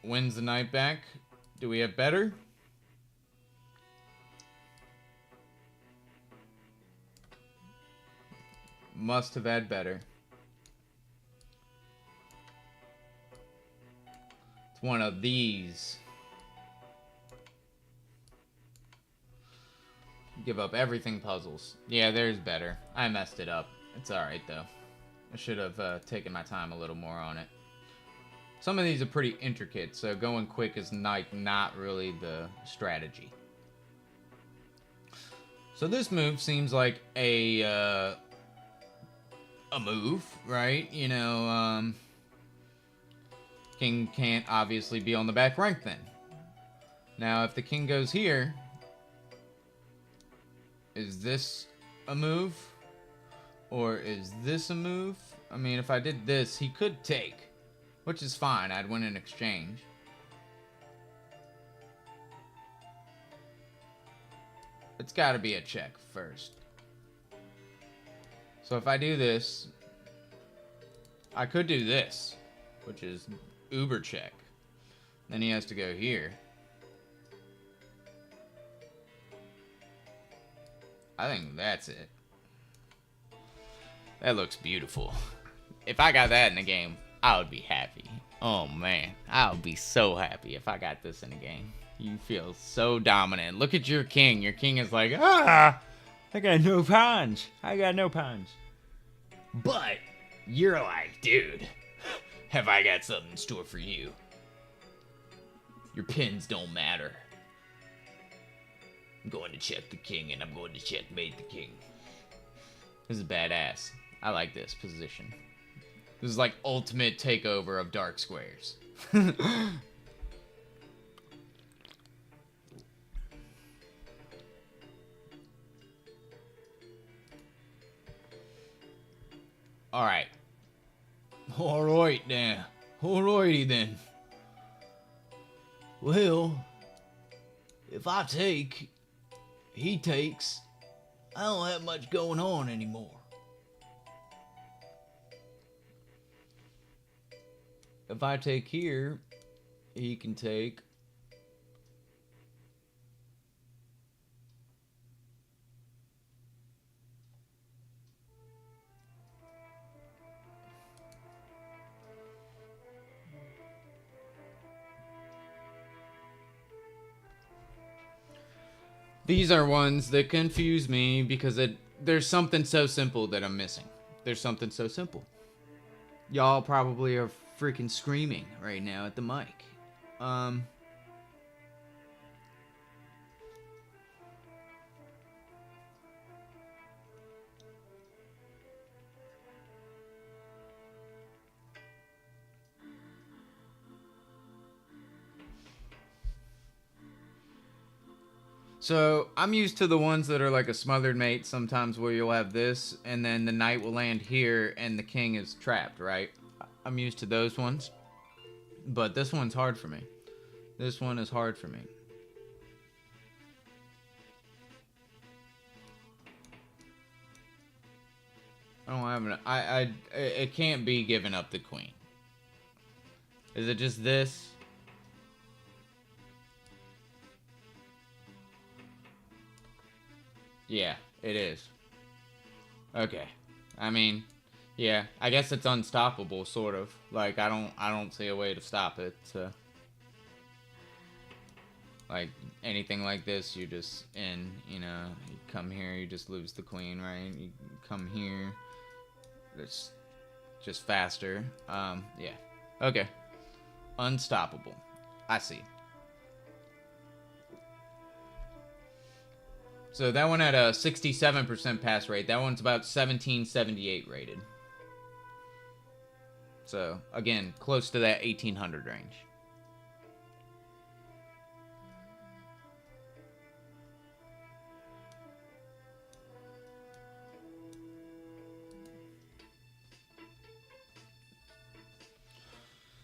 Wins the knight back. Do we have better? Must have had better. It's one of these. Give up everything puzzles. Yeah, there's better. I messed it up. It's alright, though. I should have taken my time a little more on it. Some of these are pretty intricate, so going quick is not really the strategy. So this move seems like a move, right? You know, king can't obviously be on the back rank then. Now, if the king goes here... Is this a move? Or is this a move? I mean, if I did this, he could take. Which is fine. I'd win an exchange. It's got to be a check first. So if I do this, I could do this, which is uber check. Then he has to go here. I think that's it. That looks beautiful. If I got that in the game, I would be happy. Oh man, I would be so happy if I got this in the game. You feel so dominant. Look at your king. Your king is like, ah, I got no pawns. I got no pawns. But you're like, dude, have I got something in store for you? Your pins don't matter. I'm going to check the king, and I'm going to checkmate the king. This is badass. I like this position. This is like ultimate takeover of dark squares. Alright. Alright then. Alrighty then. Well, if I take... He takes. I don't have much going on anymore. If I take here, he can take. These are ones that confuse me because there's something so simple that I'm missing. There's something so simple. Y'all probably are freaking screaming right now at the mic. So, I'm used to the ones that are like a smothered mate sometimes where you'll have this, and then the knight will land here, and the king is trapped, right? I'm used to those ones. But this one's hard for me. This one is hard for me. I don't have an... it can't be giving up the queen. Is it just this? Yeah, it is. Okay. I mean, yeah, I guess it's unstoppable, sort of. Like, I don't see a way to stop it, so... Like, anything like this, you just in, you know, you come here, you just lose the queen, right? You come here, it's just faster. Yeah. Okay. Unstoppable. I see. So that one had a 67% pass rate. That one's about 1778 rated. So, again, close to that 1800 range.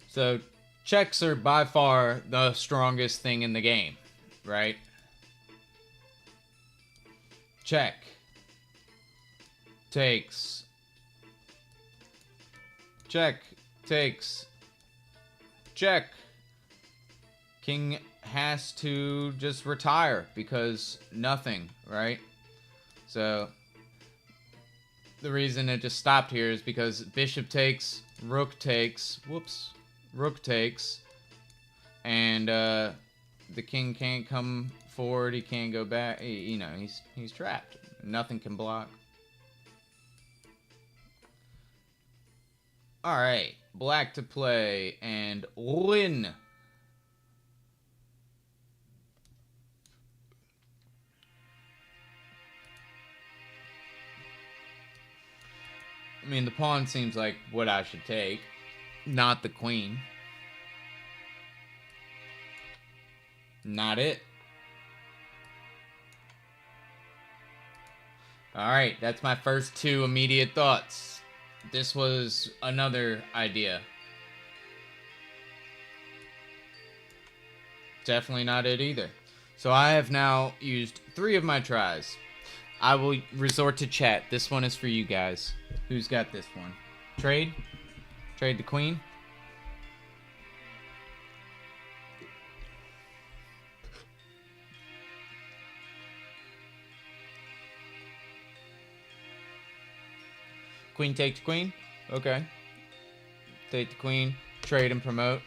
So, checks are by far the strongest thing in the game, right? Check. Takes. Check. Takes. Check. King has to just retire because nothing, right? So, the reason it just stopped here is because bishop takes, rook takes, whoops, rook takes, and the king can't come forward, he can't go back, you know, he's trapped. Nothing can block. Alright, black to play, and win. I mean, the pawn seems like what I should take, not the queen. Not it. Alright, that's my first two immediate thoughts. This was another idea. Definitely not it either. So I have now used 3 of my tries. I will resort to chat. This one is for you guys. Who's got this one? Trade? Trade the queen? Queen takes queen? Okay. Take the queen. Trade and promote.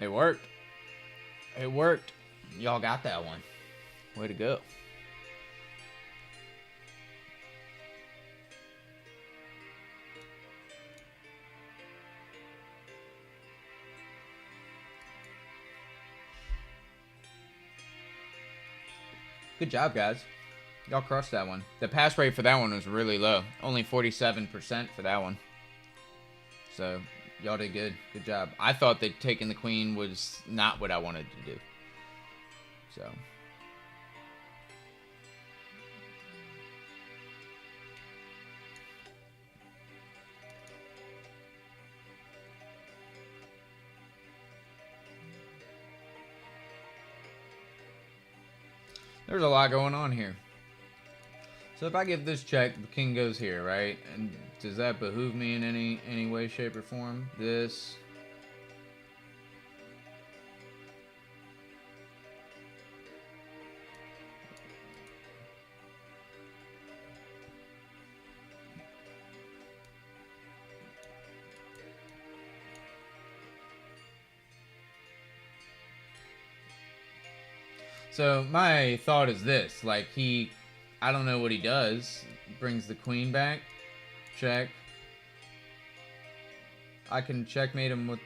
It worked. It worked. Y'all got that one. Way to go. Good job, guys. Y'all crushed that one. The pass rate for that one was really low. Only 47% for that one. So, y'all did good. Good job. I thought that taking the queen was not what I wanted to do. So. There's a lot going on here. So if I give this check, the king goes here, right? And does that behoove me in any way, shape, or form? This. So my thought is this, like I don't know what he does, brings the queen back, check. I can checkmate him with...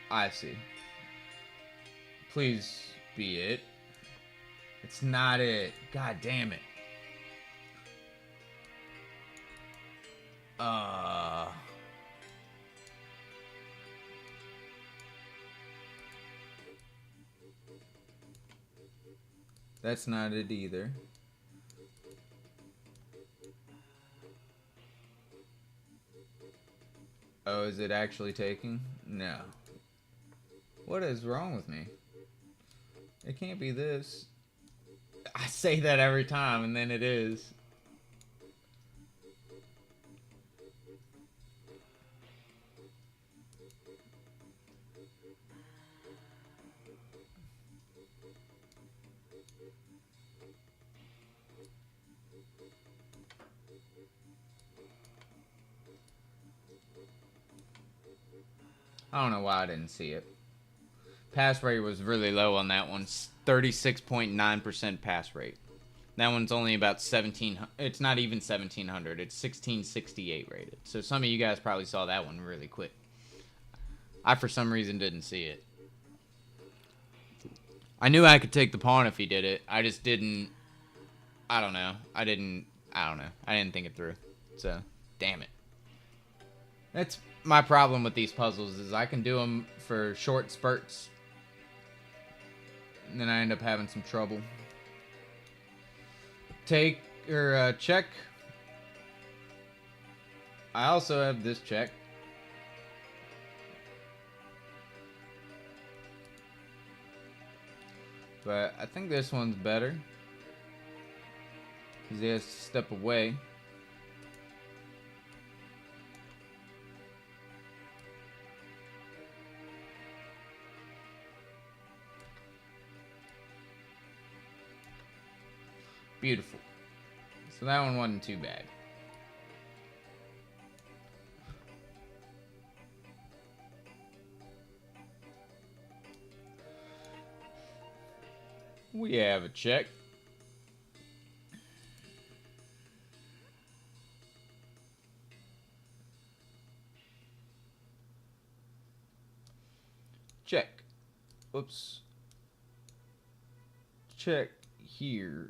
I see. Please be it. It's not it. God damn it. That's not it either. Oh, is it actually taking? No. What is wrong with me? It can't be this. I say that every time, and then it is. I don't know why I didn't see it. Pass rate was really low on that one. 36.9% pass rate. That one's only about 1700. It's not even 1700. It's 1668 rated. So some of you guys probably saw that one really quick. I, for some reason, didn't see it. I knew I could take the pawn if he did it. I just didn't. I don't know. I didn't think it through. So, damn it. That's my problem with these puzzles, is I can do them for short spurts, and then I end up having some trouble. Take, or check. I also have this check. But I think this one's better, because he has to step away. Beautiful. So that one wasn't too bad. We have a check. Check. Whoops. Check here.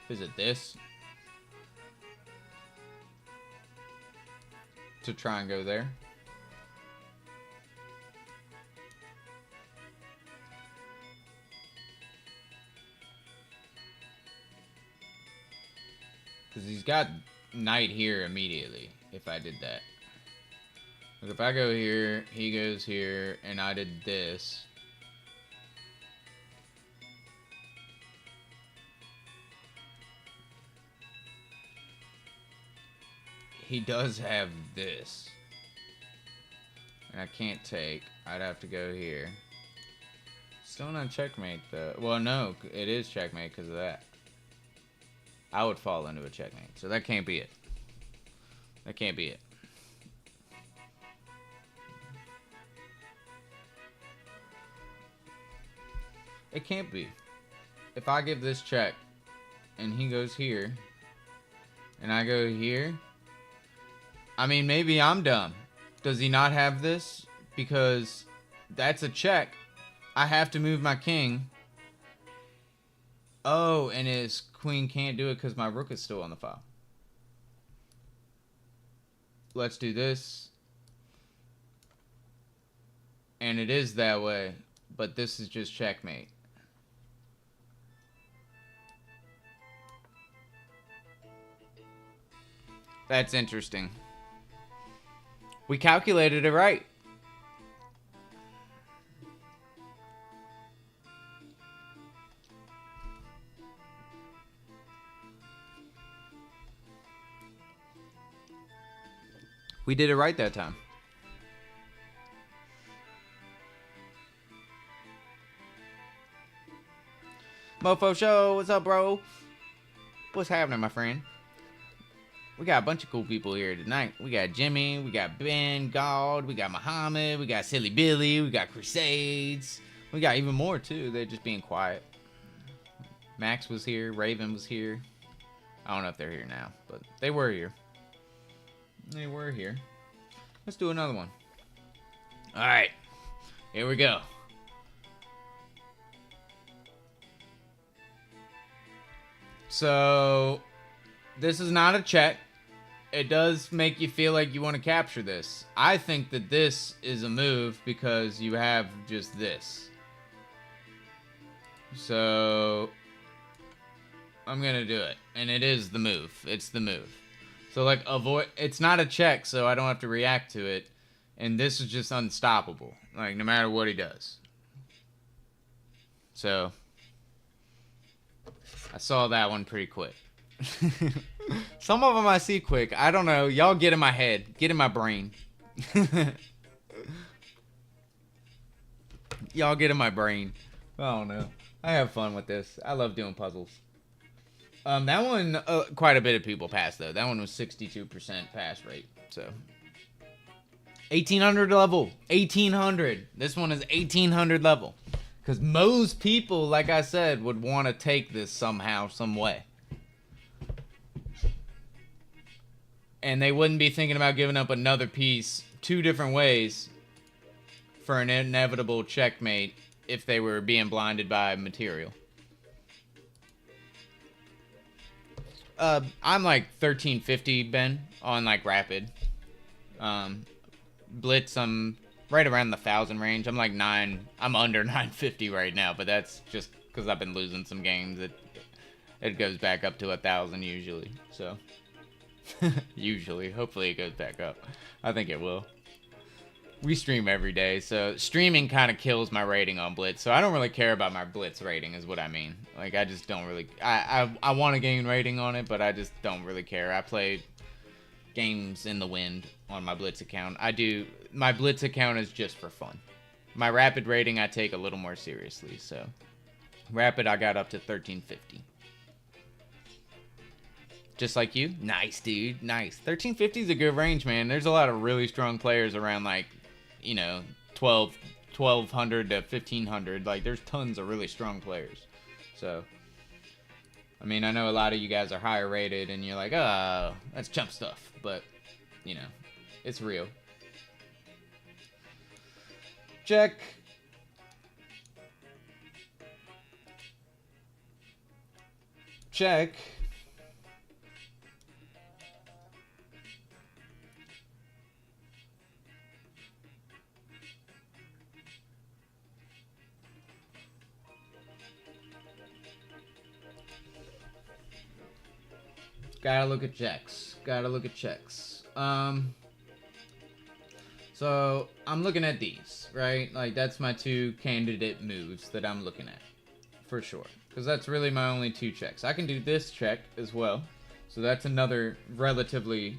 Is it this? To try and go there. Because he's got knight here immediately, if I did that. Like if I go here, he goes here, and I did this. He does have this. And I can't take. I'd have to go here. Still not checkmate, though. Well, no, it is checkmate because of that. I would fall into a checkmate. So that can't be it. That can't be it. It can't be. If I give this check, and he goes here, and I go here, I mean, maybe I'm dumb. Does he not have this? Because that's a check. I have to move my king. Oh, and his queen can't do it because my rook is still on the file. Let's do this. And it is that way, but this is just checkmate. That's interesting. We calculated it right. We did it right that time. Mofo Show, what's up, bro? What's happening, my friend? We got a bunch of cool people here tonight. We got Jimmy, we got Ben, God, we got Muhammad, we got Silly Billy, we got Crusades. We got even more, too. They're just being quiet. Max was here, Raven was here. I don't know if they're here now, but they were here. They were here. Let's do another one. Alright. Here we go. So, this is not a check. It does make you feel like you want to capture this. I think that this is a move because you have just this. So, I'm going to do it. And it is the move. It's the move. So, like, avoid... It's not a check, so I don't have to react to it. And this is just unstoppable. Like, no matter what he does. So, I saw that one pretty quick. Some of them I see quick. I don't know. Y'all get in my head. Get in my brain. Y'all get in my brain. I don't know. I have fun with this. I love doing puzzles. That one, quite a bit of people passed, though. That one was 62% pass rate. So, 1800 level. 1800. This one is 1800 level. Because most people, like I said, would want to take this somehow, some way. And they wouldn't be thinking about giving up another piece 2 different ways for an inevitable checkmate if they were being blinded by material. I'm like 1350, Ben, on like Rapid. Blitz, I'm right around the 1,000 range. I'm like I'm under 950 right now, but that's just because I've been losing some games. It goes back up to 1,000 usually, so. Usually. Hopefully it goes back up. I think it will. We stream every day, so streaming kind of kills my rating on Blitz, so I don't really care about my Blitz rating is what I mean. Like, I just don't really... I want to gain rating on it, but I just don't really care. I play games in the wind on my Blitz account. My Blitz account is just for fun. My Rapid rating I take a little more seriously, so... Rapid I got up to 1350. Just like you? Nice, dude. Nice. 1350 is a good range, man. There's a lot of really strong players around, like, you know, 1200 to 1500. Like, there's tons of really strong players. So, I mean, I know a lot of you guys are higher rated, and you're like, oh, that's chump stuff. But, you know, it's real. Check. Check. Gotta look at checks. Gotta look at checks. So, I'm looking at these, right? Like, that's my 2 candidate moves that I'm looking at. For sure. Because that's really my only 2 checks. I can do this check as well. So that's another relatively...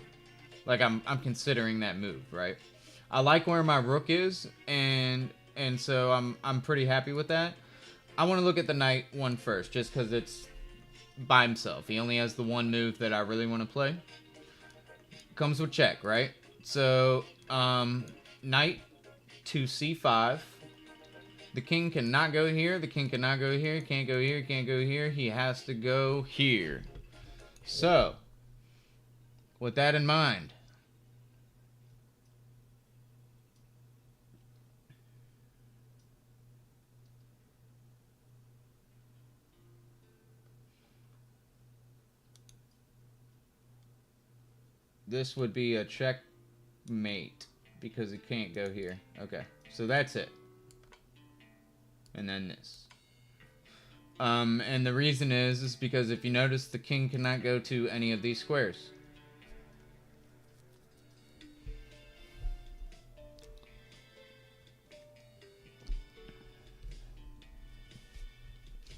Like, I'm considering that move, right? I like where my rook is, and so I'm pretty happy with that. I want to look at the knight one first, just because it's by himself. He only has the one move that I really want to play. Comes with check, right? So, knight to c5. The king cannot go here. The king cannot go here. Can't go here. Can't go here. He has to go here. So, with that in mind, this would be a checkmate because it can't go here. Okay, so that's it. And then this. And the reason is because if you notice, the king cannot go to any of these squares.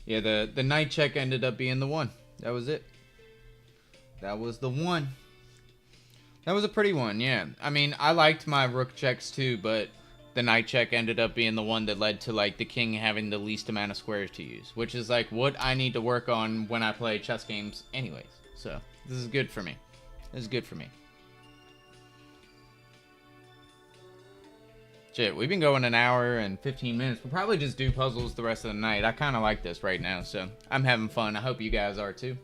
Yeah, the knight check ended up being the one. That was it. That was the one. That was a pretty one, yeah. I mean, I liked my rook checks too, but the knight check ended up being the one that led to, like, the king having the least amount of squares to use, which is, like, what I need to work on when I play chess games anyways. So, this is good for me. This is good for me. Shit, we've been going an hour and 15 minutes. We'll probably just do puzzles the rest of the night. I kind of like this right now, so I'm having fun. I hope you guys are too.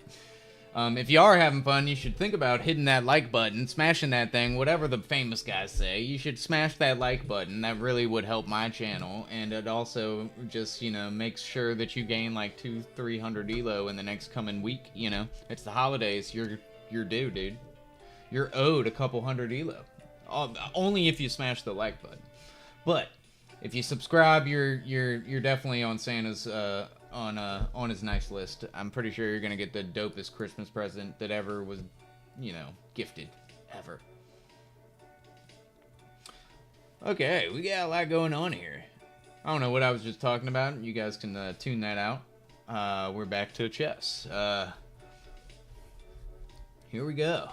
If you are having fun, you should think about hitting that like button, smashing that thing, whatever the famous guys say. You should smash that like button. That really would help my channel, and it also just, you know, makes sure that you gain like 200-300 ELO in the next coming week. You know, it's the holidays. You're due, dude. You're owed a couple hundred ELO. Only if you smash the like button. But if you subscribe, you're definitely on Santa's on his nice list. I'm pretty sure you're gonna get the dopest Christmas present that ever was, you know, gifted ever. Okay, we got a lot going on here. I don't know what I was just talking about. You guys can tune that out. We're back to chess. Here we go.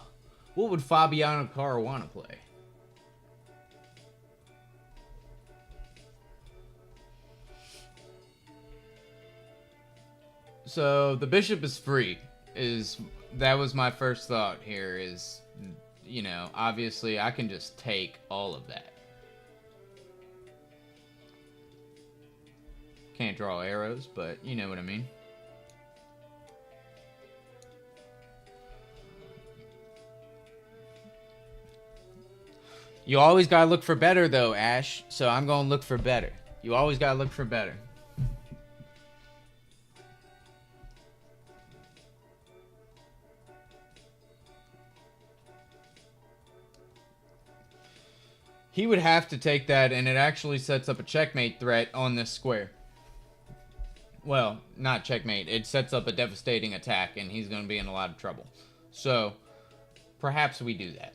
What would Fabiano Caruana play? So the bishop is free. That was my first thought here. Is, you know, obviously I can just take all of that. Can't draw arrows, but you know what I mean. You always gotta look for better, though, Ash. So I'm gonna look for better. You always gotta look for better. He would have to take that, and it actually sets up a checkmate threat on this square. Well, not checkmate. It sets up a devastating attack, and he's going to be in a lot of trouble. So, perhaps we do that.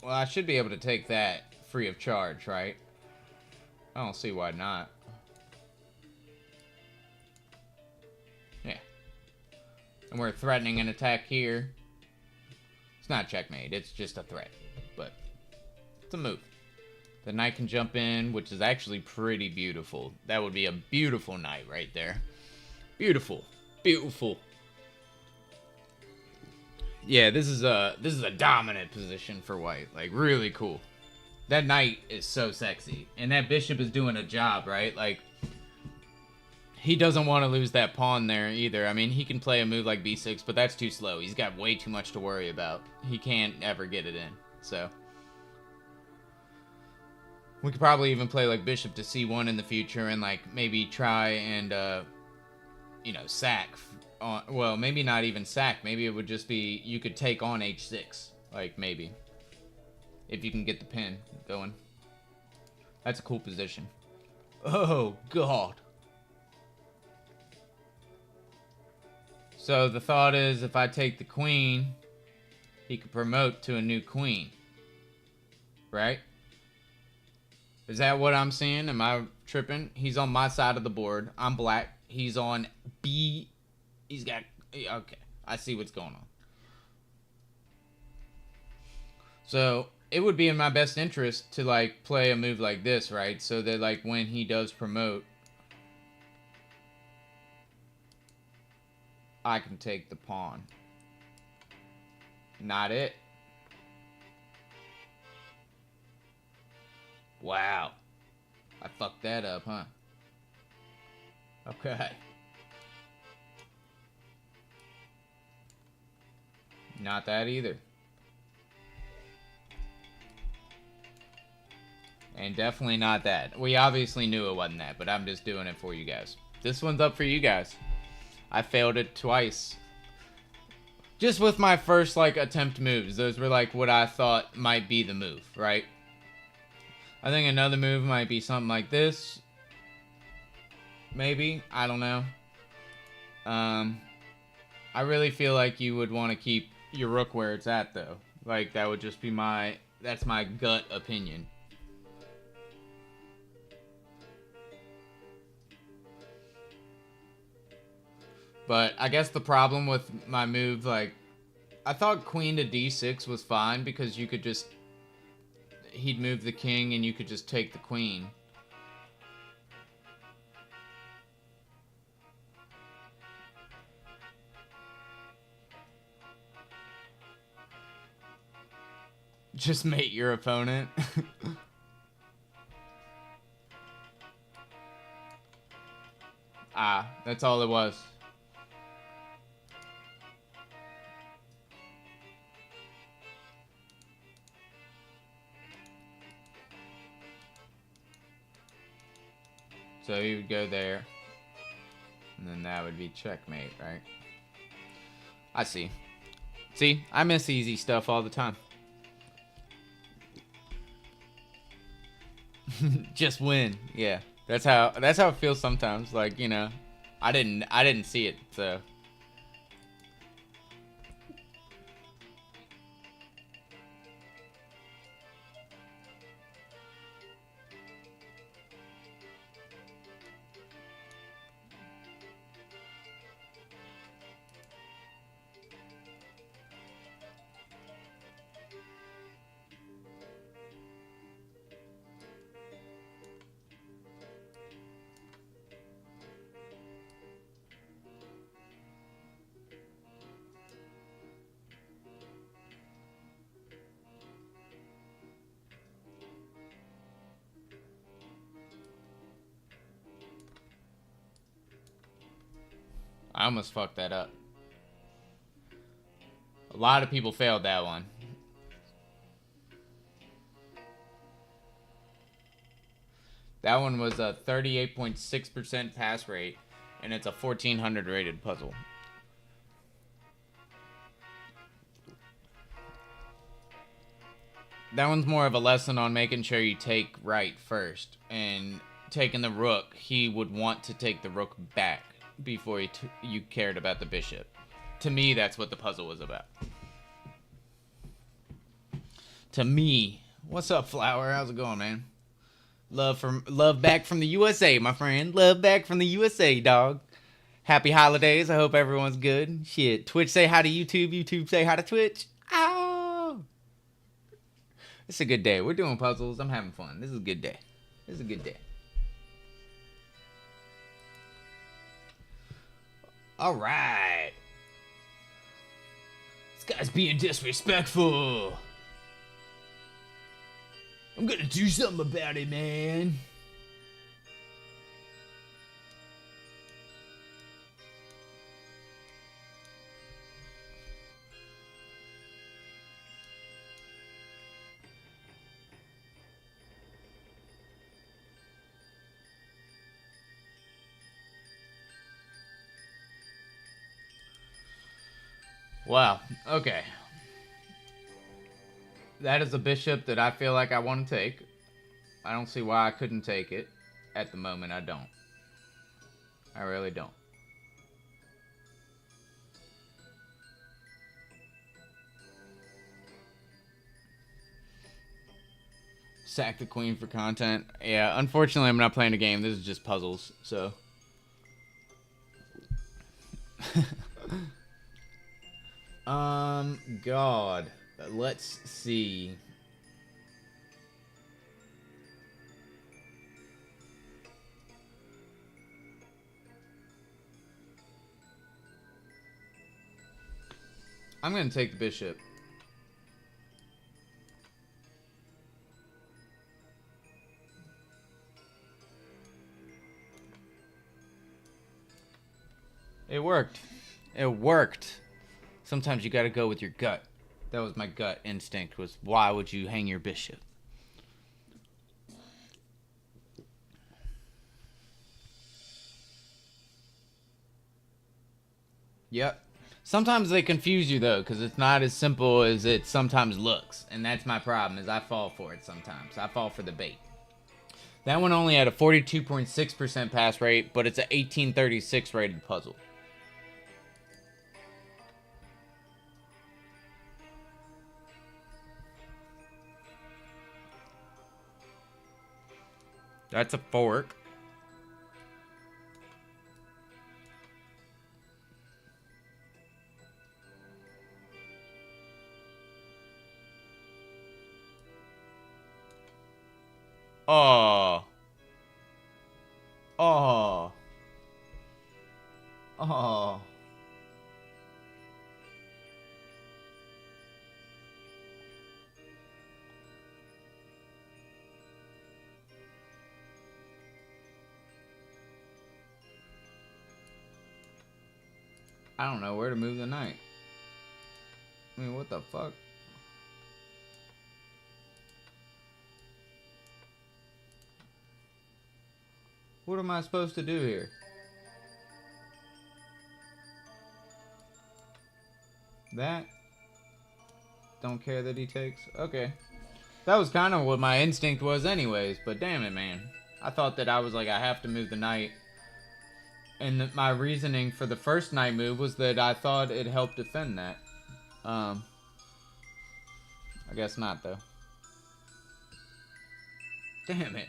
Well, I should be able to take that free of charge, right? I don't see why not. Yeah. And we're threatening an attack here. It's not checkmate, it's just a threat. But it's a move. The knight can jump in, which is actually pretty beautiful. That would be a beautiful knight right there. Beautiful. Beautiful. Yeah, this is a dominant position for white. Like, really cool. That knight is so sexy. And that bishop is doing a job, right? Like, he doesn't want to lose that pawn there either. I mean, he can play a move like b6, but that's too slow. He's got way too much to worry about. He can't ever get it in. So we could probably even play like bishop to c1 in the future and like maybe try and you know, sack. Well, maybe not even sack. Maybe it would just be you could take on h6. Like, maybe. If you can get the pin going. That's a cool position. Oh, God. So the thought is if I take the queen, he could promote to a new queen. Right? Is that what I'm seeing? Am I tripping? He's on my side of the board. I'm black. He's on B. He's got... Okay. I see what's going on. So it would be in my best interest to like play a move like this, right? So that like when he does promote, I can take the pawn. Not it. Wow. I fucked that up, huh? Okay. Not that either. And definitely not that. We obviously knew it wasn't that, but I'm just doing it for you guys. This one's up for you guys. I failed it twice. Just with my first, like, attempt moves. Those were, like, what I thought might be the move, right? I think another move might be something like this. Maybe. I don't know. I really feel like you would want to keep your rook where it's at, though. Like, that would just be my... That's my gut opinion. But I guess the problem with my move, like, I thought queen to d6 was fine because you could just... He'd move the king and you could just take the queen. Just mate your opponent. Ah, that's all it was. So he would go there. And then that would be checkmate, right? I see. See, I miss easy stuff all the time. Just win. Yeah. That's how it feels sometimes. Like, you know, I didn't see it, so I almost fucked that up. A lot of people failed that one. That one was a 38.6% pass rate, and it's a 1400 rated puzzle. That one's more of a lesson on making sure you take right first, and taking the rook, he would want to take the rook back before you cared about the bishop. To me, that's what the puzzle was about. To me. What's up, Flower? How's it going, man? Love back from the USA, my friend. Love back from the USA, dog. Happy holidays. I hope everyone's good. Shit. Twitch say hi to YouTube. YouTube say hi to Twitch. Ow! It's a good day. We're doing puzzles. I'm having fun. This is a good day. This is a good day. Alright. This guy's being disrespectful. I'm gonna do something about it, man. Wow. Okay. That is a bishop that I feel like I want to take. I don't see why I couldn't take it. At the moment, I don't. I really don't. Sack the queen for content. Yeah, unfortunately, I'm not playing a game. This is just puzzles, so. God. Let's see. I'm gonna take the bishop. It worked. It worked. Sometimes you gotta go with your gut. That was my gut instinct, was why would you hang your bishop? Yep. Sometimes they confuse you, though, because it's not as simple as it sometimes looks. And that's my problem, is I fall for it sometimes. I fall for the bait. That one only had a 42.6% pass rate, but it's an 1836 rated puzzle. That's a fork. Oh. Oh. Oh. I don't know where to move the knight. I mean, what the fuck? What am I supposed to do here? That? Don't care that he takes? Okay. That was kind of what my instinct was anyways, but damn it, man. I thought that I was like, I have to move the knight. And my reasoning for the first knight move was that I thought it helped defend that. I guess not, though. Damn it.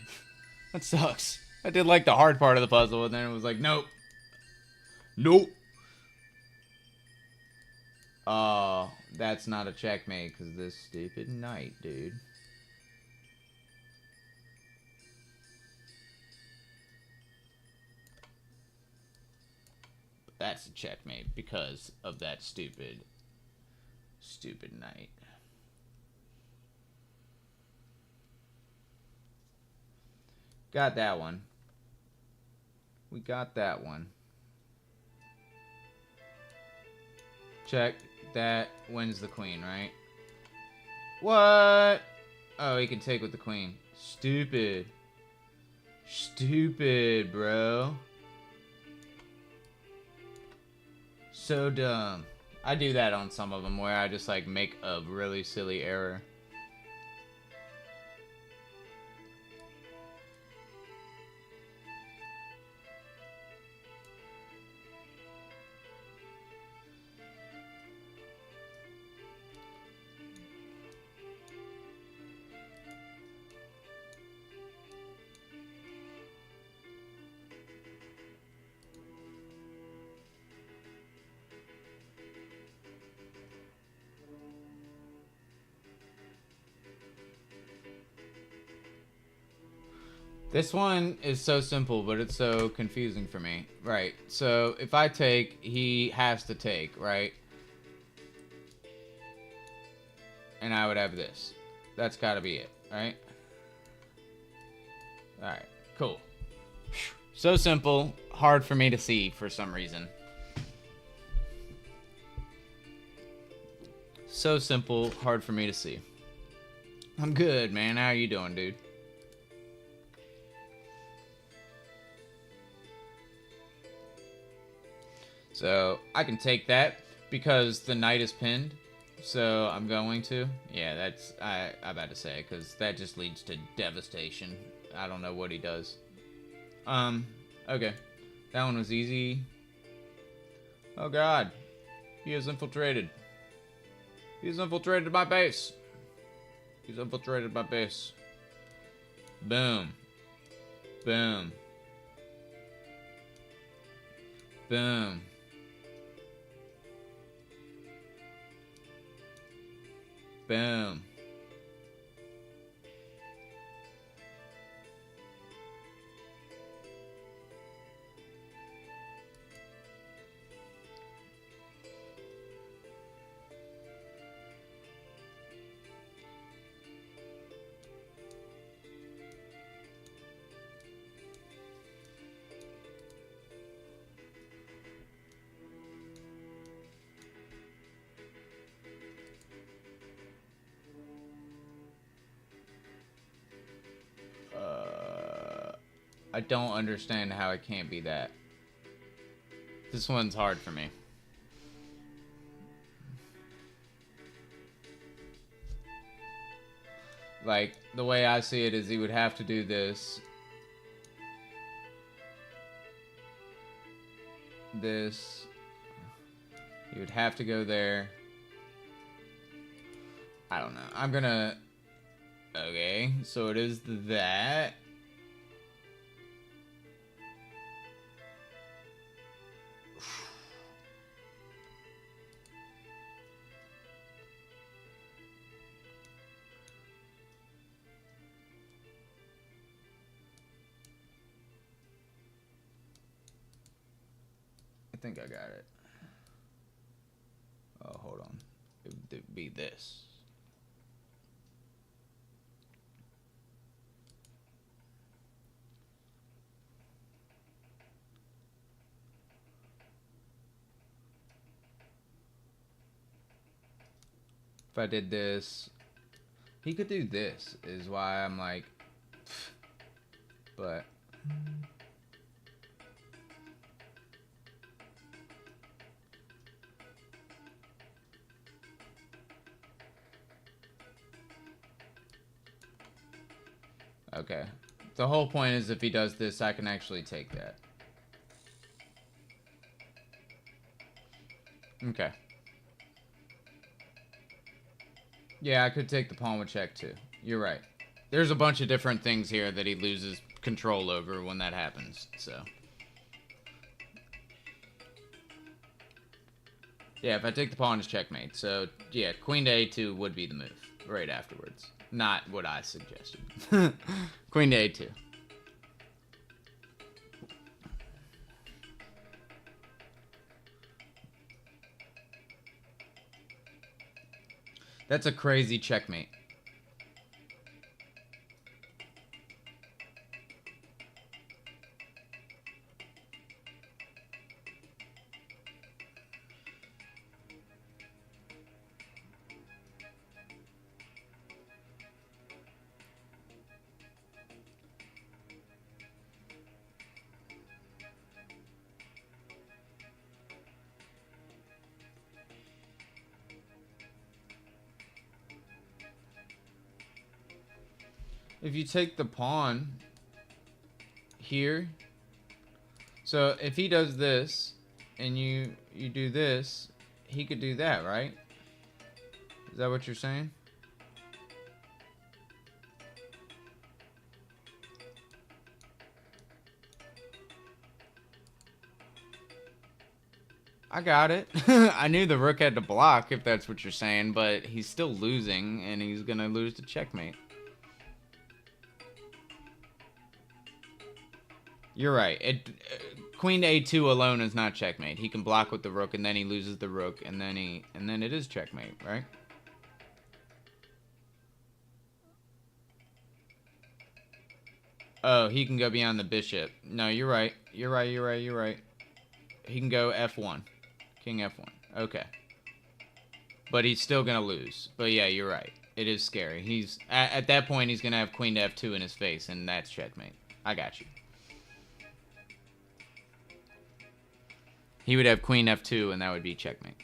That sucks. I did like the hard part of the puzzle, and then it was like, nope. Nope. Oh, that's not a checkmate, because this stupid knight, dude. That's a checkmate because of that stupid knight. Got that one. We got that one. Check. That wins the queen, right? What? Oh, he can take with the queen. Stupid. Stupid, bro. So dumb. I do that on some of them where I just like make a really silly error. This one is so simple, but it's so confusing for me. Right, so if I take, he has to take, right? And I would have this. That's gotta be it, right? Alright, cool. So simple, hard for me to see for some reason. So simple, hard for me to see. I'm good, man. How are you doing, dude? So, I can take that because the knight is pinned. So, I'm going to. Yeah, that's... I'm about to say, because that just leads to devastation. I don't know what he does. Okay. That one was easy. Oh, God. He is infiltrated. He's infiltrated my base. He's infiltrated my base. Boom. Boom. Boom. Boom. I don't understand how it can't be that. This one's hard for me. Like, the way I see it is he would have to do this. This. He would have to go there. I don't know. I'm gonna... Okay, so it is that. I think I got it. Oh, hold on. It would be this. I did this, he could do this, is why I'm like, but... Okay. The whole point is if he does this, I can actually take that. Okay. Yeah, I could take the pawn with check too. You're right. There's a bunch of different things here that he loses control over when that happens, so. Yeah, if I take the pawn, it's checkmate. So, yeah, queen to a2 would be the move right afterwards. Not what I suggested. Queen to a2. That's a crazy checkmate. If you take the pawn here, so if he does this and you do this, he could do that, right? Is that what you're saying? I got it. I knew the rook had to block, if that's what you're saying, but he's still losing, and he's gonna lose to checkmate. You're right. Queen to a2 alone is not checkmate. He can block with the rook, and then he loses the rook, and then it is checkmate, right? Oh, he can go beyond the bishop. No, you're right. You're right. He can go f1. King f1. Okay. But he's still gonna lose. But yeah, you're right. It is scary. He's at that point he's gonna have queen to f2 in his face, and that's checkmate. I got you. He would have queen f2, and that would be checkmate.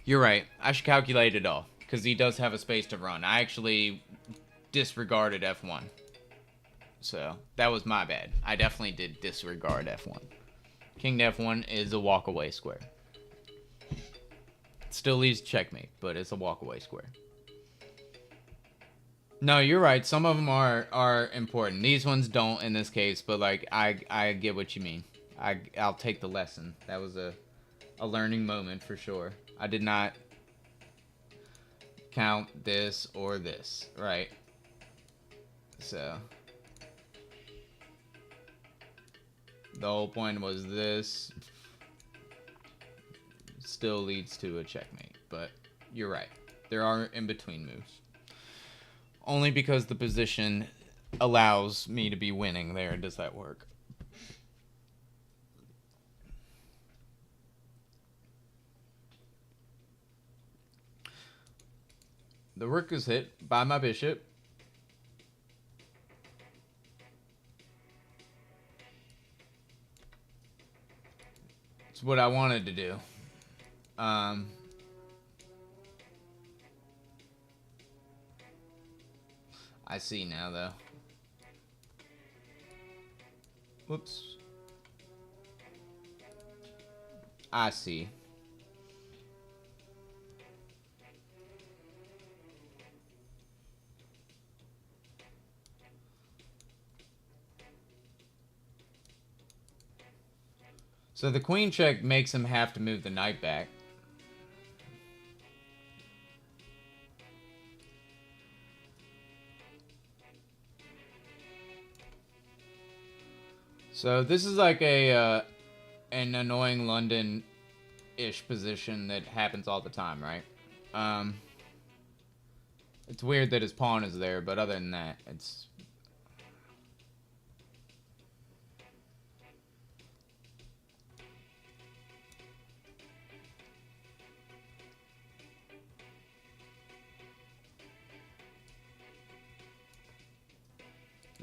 You're right. I should calculate it all, because he does have a space to run. I actually disregarded f1. So, that was my bad. I definitely did disregard f1. King to f1 is a walk-away square. It still leaves checkmate, but it's a walk-away square. No, you're right. Some of them are important. These ones don't in this case, but like I get what you mean. I'll take the lesson. That was a learning moment for sure. I did not count this or this, right? So the whole point was this still leads to a checkmate, but you're right. There are in-between moves. Only because the position allows me to be winning there does that work. The rook is hit by my bishop. It's what I wanted to do. I see now, though. Whoops. I see. So the queen check makes him have to move the knight back. So this is like an annoying London-ish position that happens all the time, right? It's weird that his pawn is there, but other than that, it's...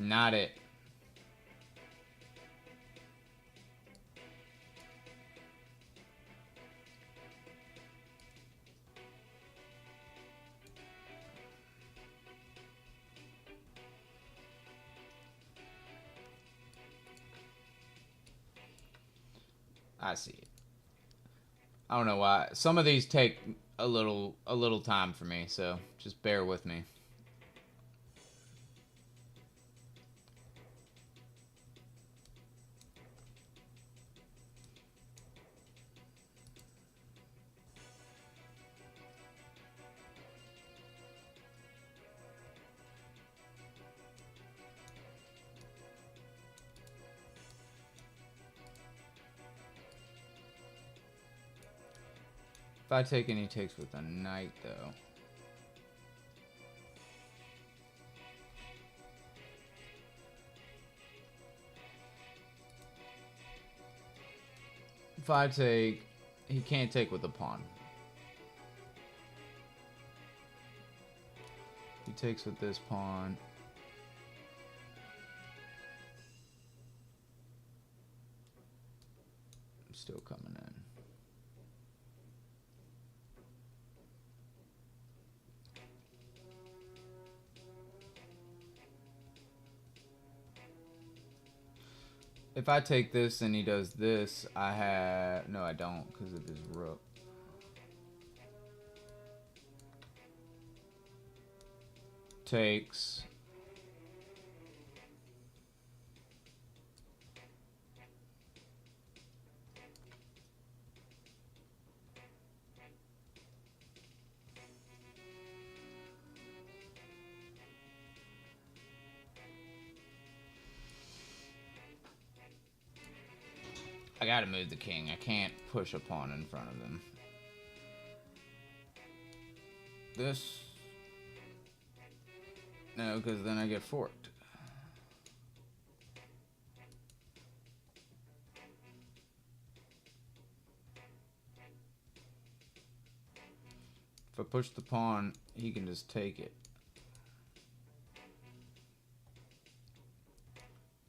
Not it. I see it. I don't know why. Some of these take a little time for me, so just bear with me. If I take any takes with a knight, though. If I take... He can't take with a pawn. He takes with this pawn. I'm still coming in. If I take this and he does this, I have... No, I don't, because of his rook. Takes. I gotta move the king. I can't push a pawn in front of him. This... No, because then I get forked. If I push the pawn, he can just take it.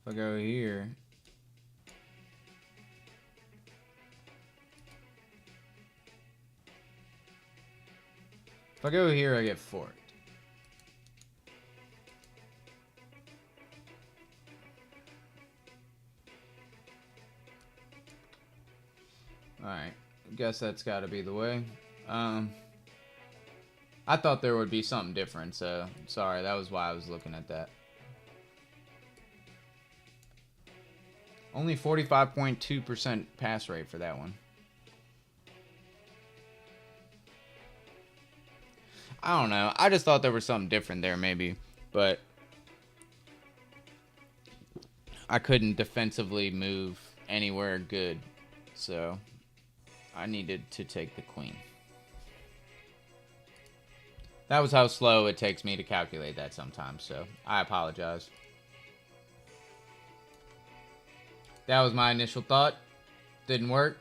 If I go here... If I go here, I get forked. Alright, guess that's got to be the way. I thought there would be something different, so sorry, that was why I was looking at that. Only 45.2% pass rate for that one. I don't know. I just thought there was something different there, maybe. But I couldn't defensively move anywhere good. So I needed to take the queen. That was how slow it takes me to calculate that sometimes. So I apologize. That was my initial thought. Didn't work.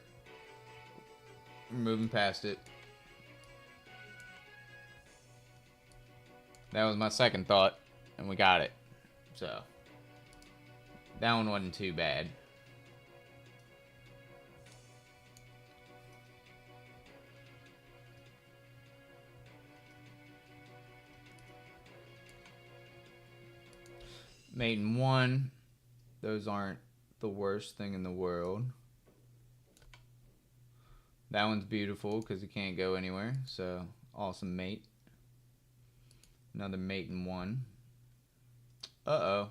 We're moving past it. That was my second thought, and we got it. So, that one wasn't too bad. Mate in 1. Those aren't the worst thing in the world. That one's beautiful because it can't go anywhere. So, awesome mate. Another mate in 1. Uh-oh.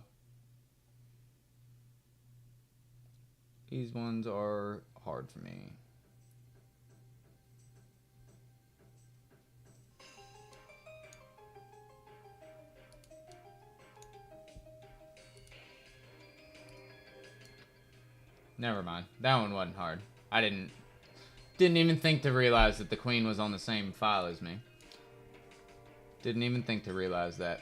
These ones are hard for me. Never mind. That one wasn't hard. I didn't even think to realize that the queen was on the same file as me. Didn't even think to realize that.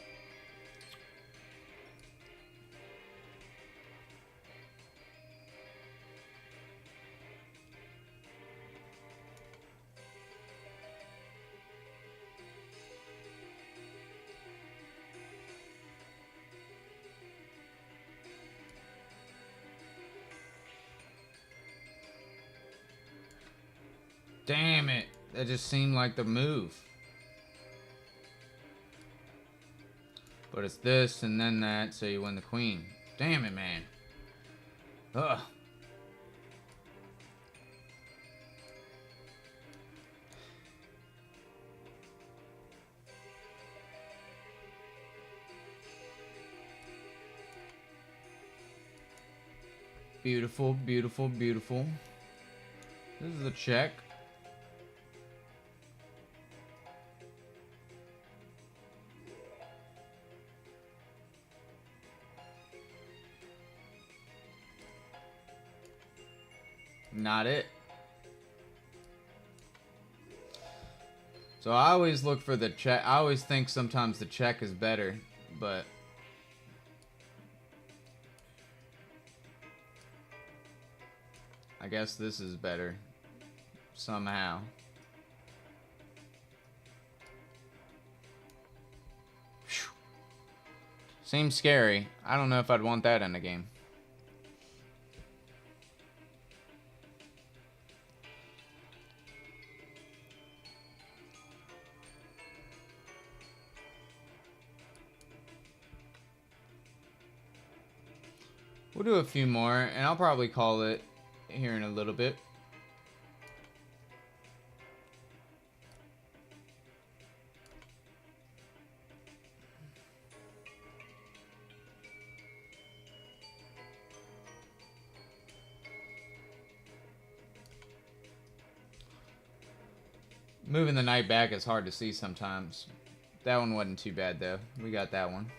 Damn it. That just seemed like the move. But it's this and then that, so you win the queen. Damn it, man. Ugh. Beautiful, beautiful, beautiful. This is a check. Not it. So I always look for the check. I always think sometimes the check is better, but I guess this is better somehow. Whew. Seems scary. I don't know if I'd want that in the game. We'll do a few more, and I'll probably call it here in a little bit. Moving the knight back is hard to see sometimes. That one wasn't too bad, though. We got that one.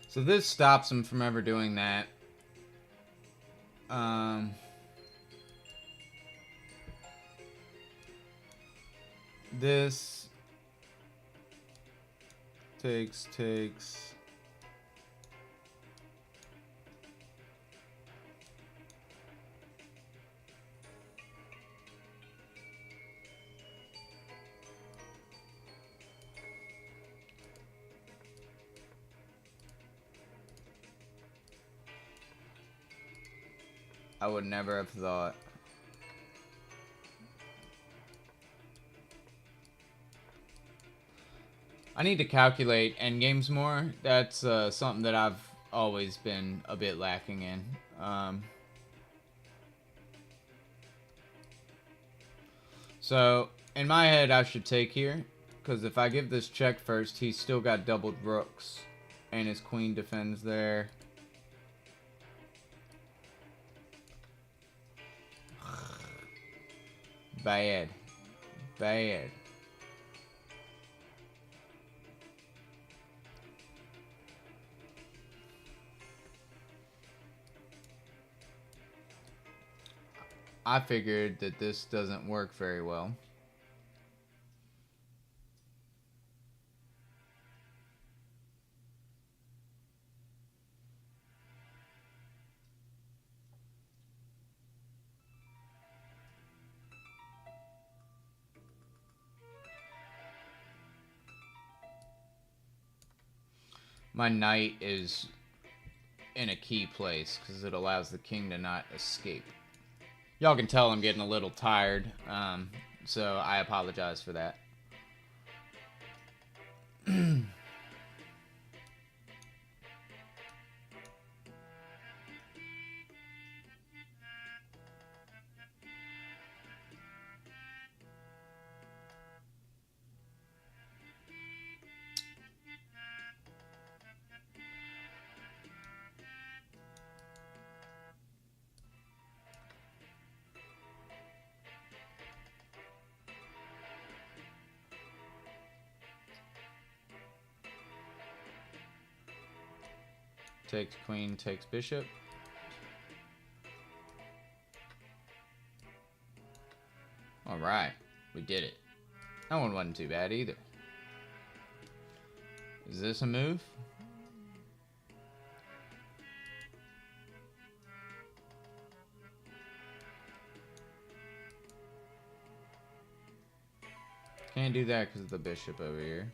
So this stops him from ever doing that. This takes. I would never have thought. I need to calculate endgames more. That's something that I've always been a bit lacking in. So, in my head, I should take here. Because if I give this check first, he's still got doubled rooks. And his queen defends there. Bad. Bad. I figured that this doesn't work very well. My knight is in a key place because it allows the king to not escape. Y'all can tell I'm getting a little tired, so I apologize for that. Takes queen, takes bishop. Alright, we did it. That one wasn't too bad either. Is this a move? Can't do that because of the bishop over here.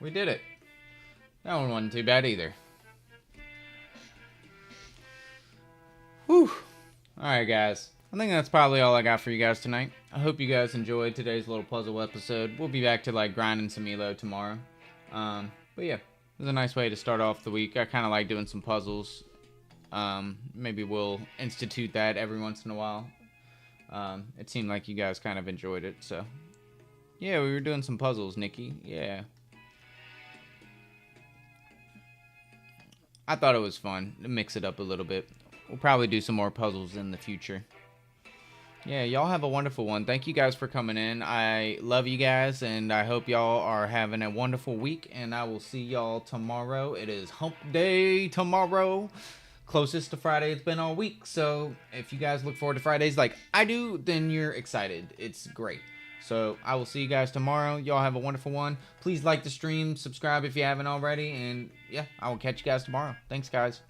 We did it. That one wasn't too bad either. Whew. Alright, guys. I think that's probably all I got for you guys tonight. I hope you guys enjoyed today's little puzzle episode. We'll be back to like grinding some ELO tomorrow. But yeah, it was a nice way to start off the week. I kind of like doing some puzzles. Maybe we'll institute that every once in a while. It seemed like you guys kind of enjoyed it, so yeah, we were doing some puzzles, Nikki. Yeah. I thought it was fun to mix it up a little bit. We'll probably do some more puzzles in the future. Yeah, y'all have a wonderful one. Thank you guys for coming in. I love you guys, and I hope y'all are having a wonderful week, and I will see y'all tomorrow. It is hump day tomorrow. Closest to Friday it's been all week, so if you guys look forward to Fridays like I do, then you're excited. It's great. So I will see you guys tomorrow. Y'all have a wonderful one. Please like the stream, subscribe if you haven't already, and yeah, I will catch you guys tomorrow. Thanks, guys.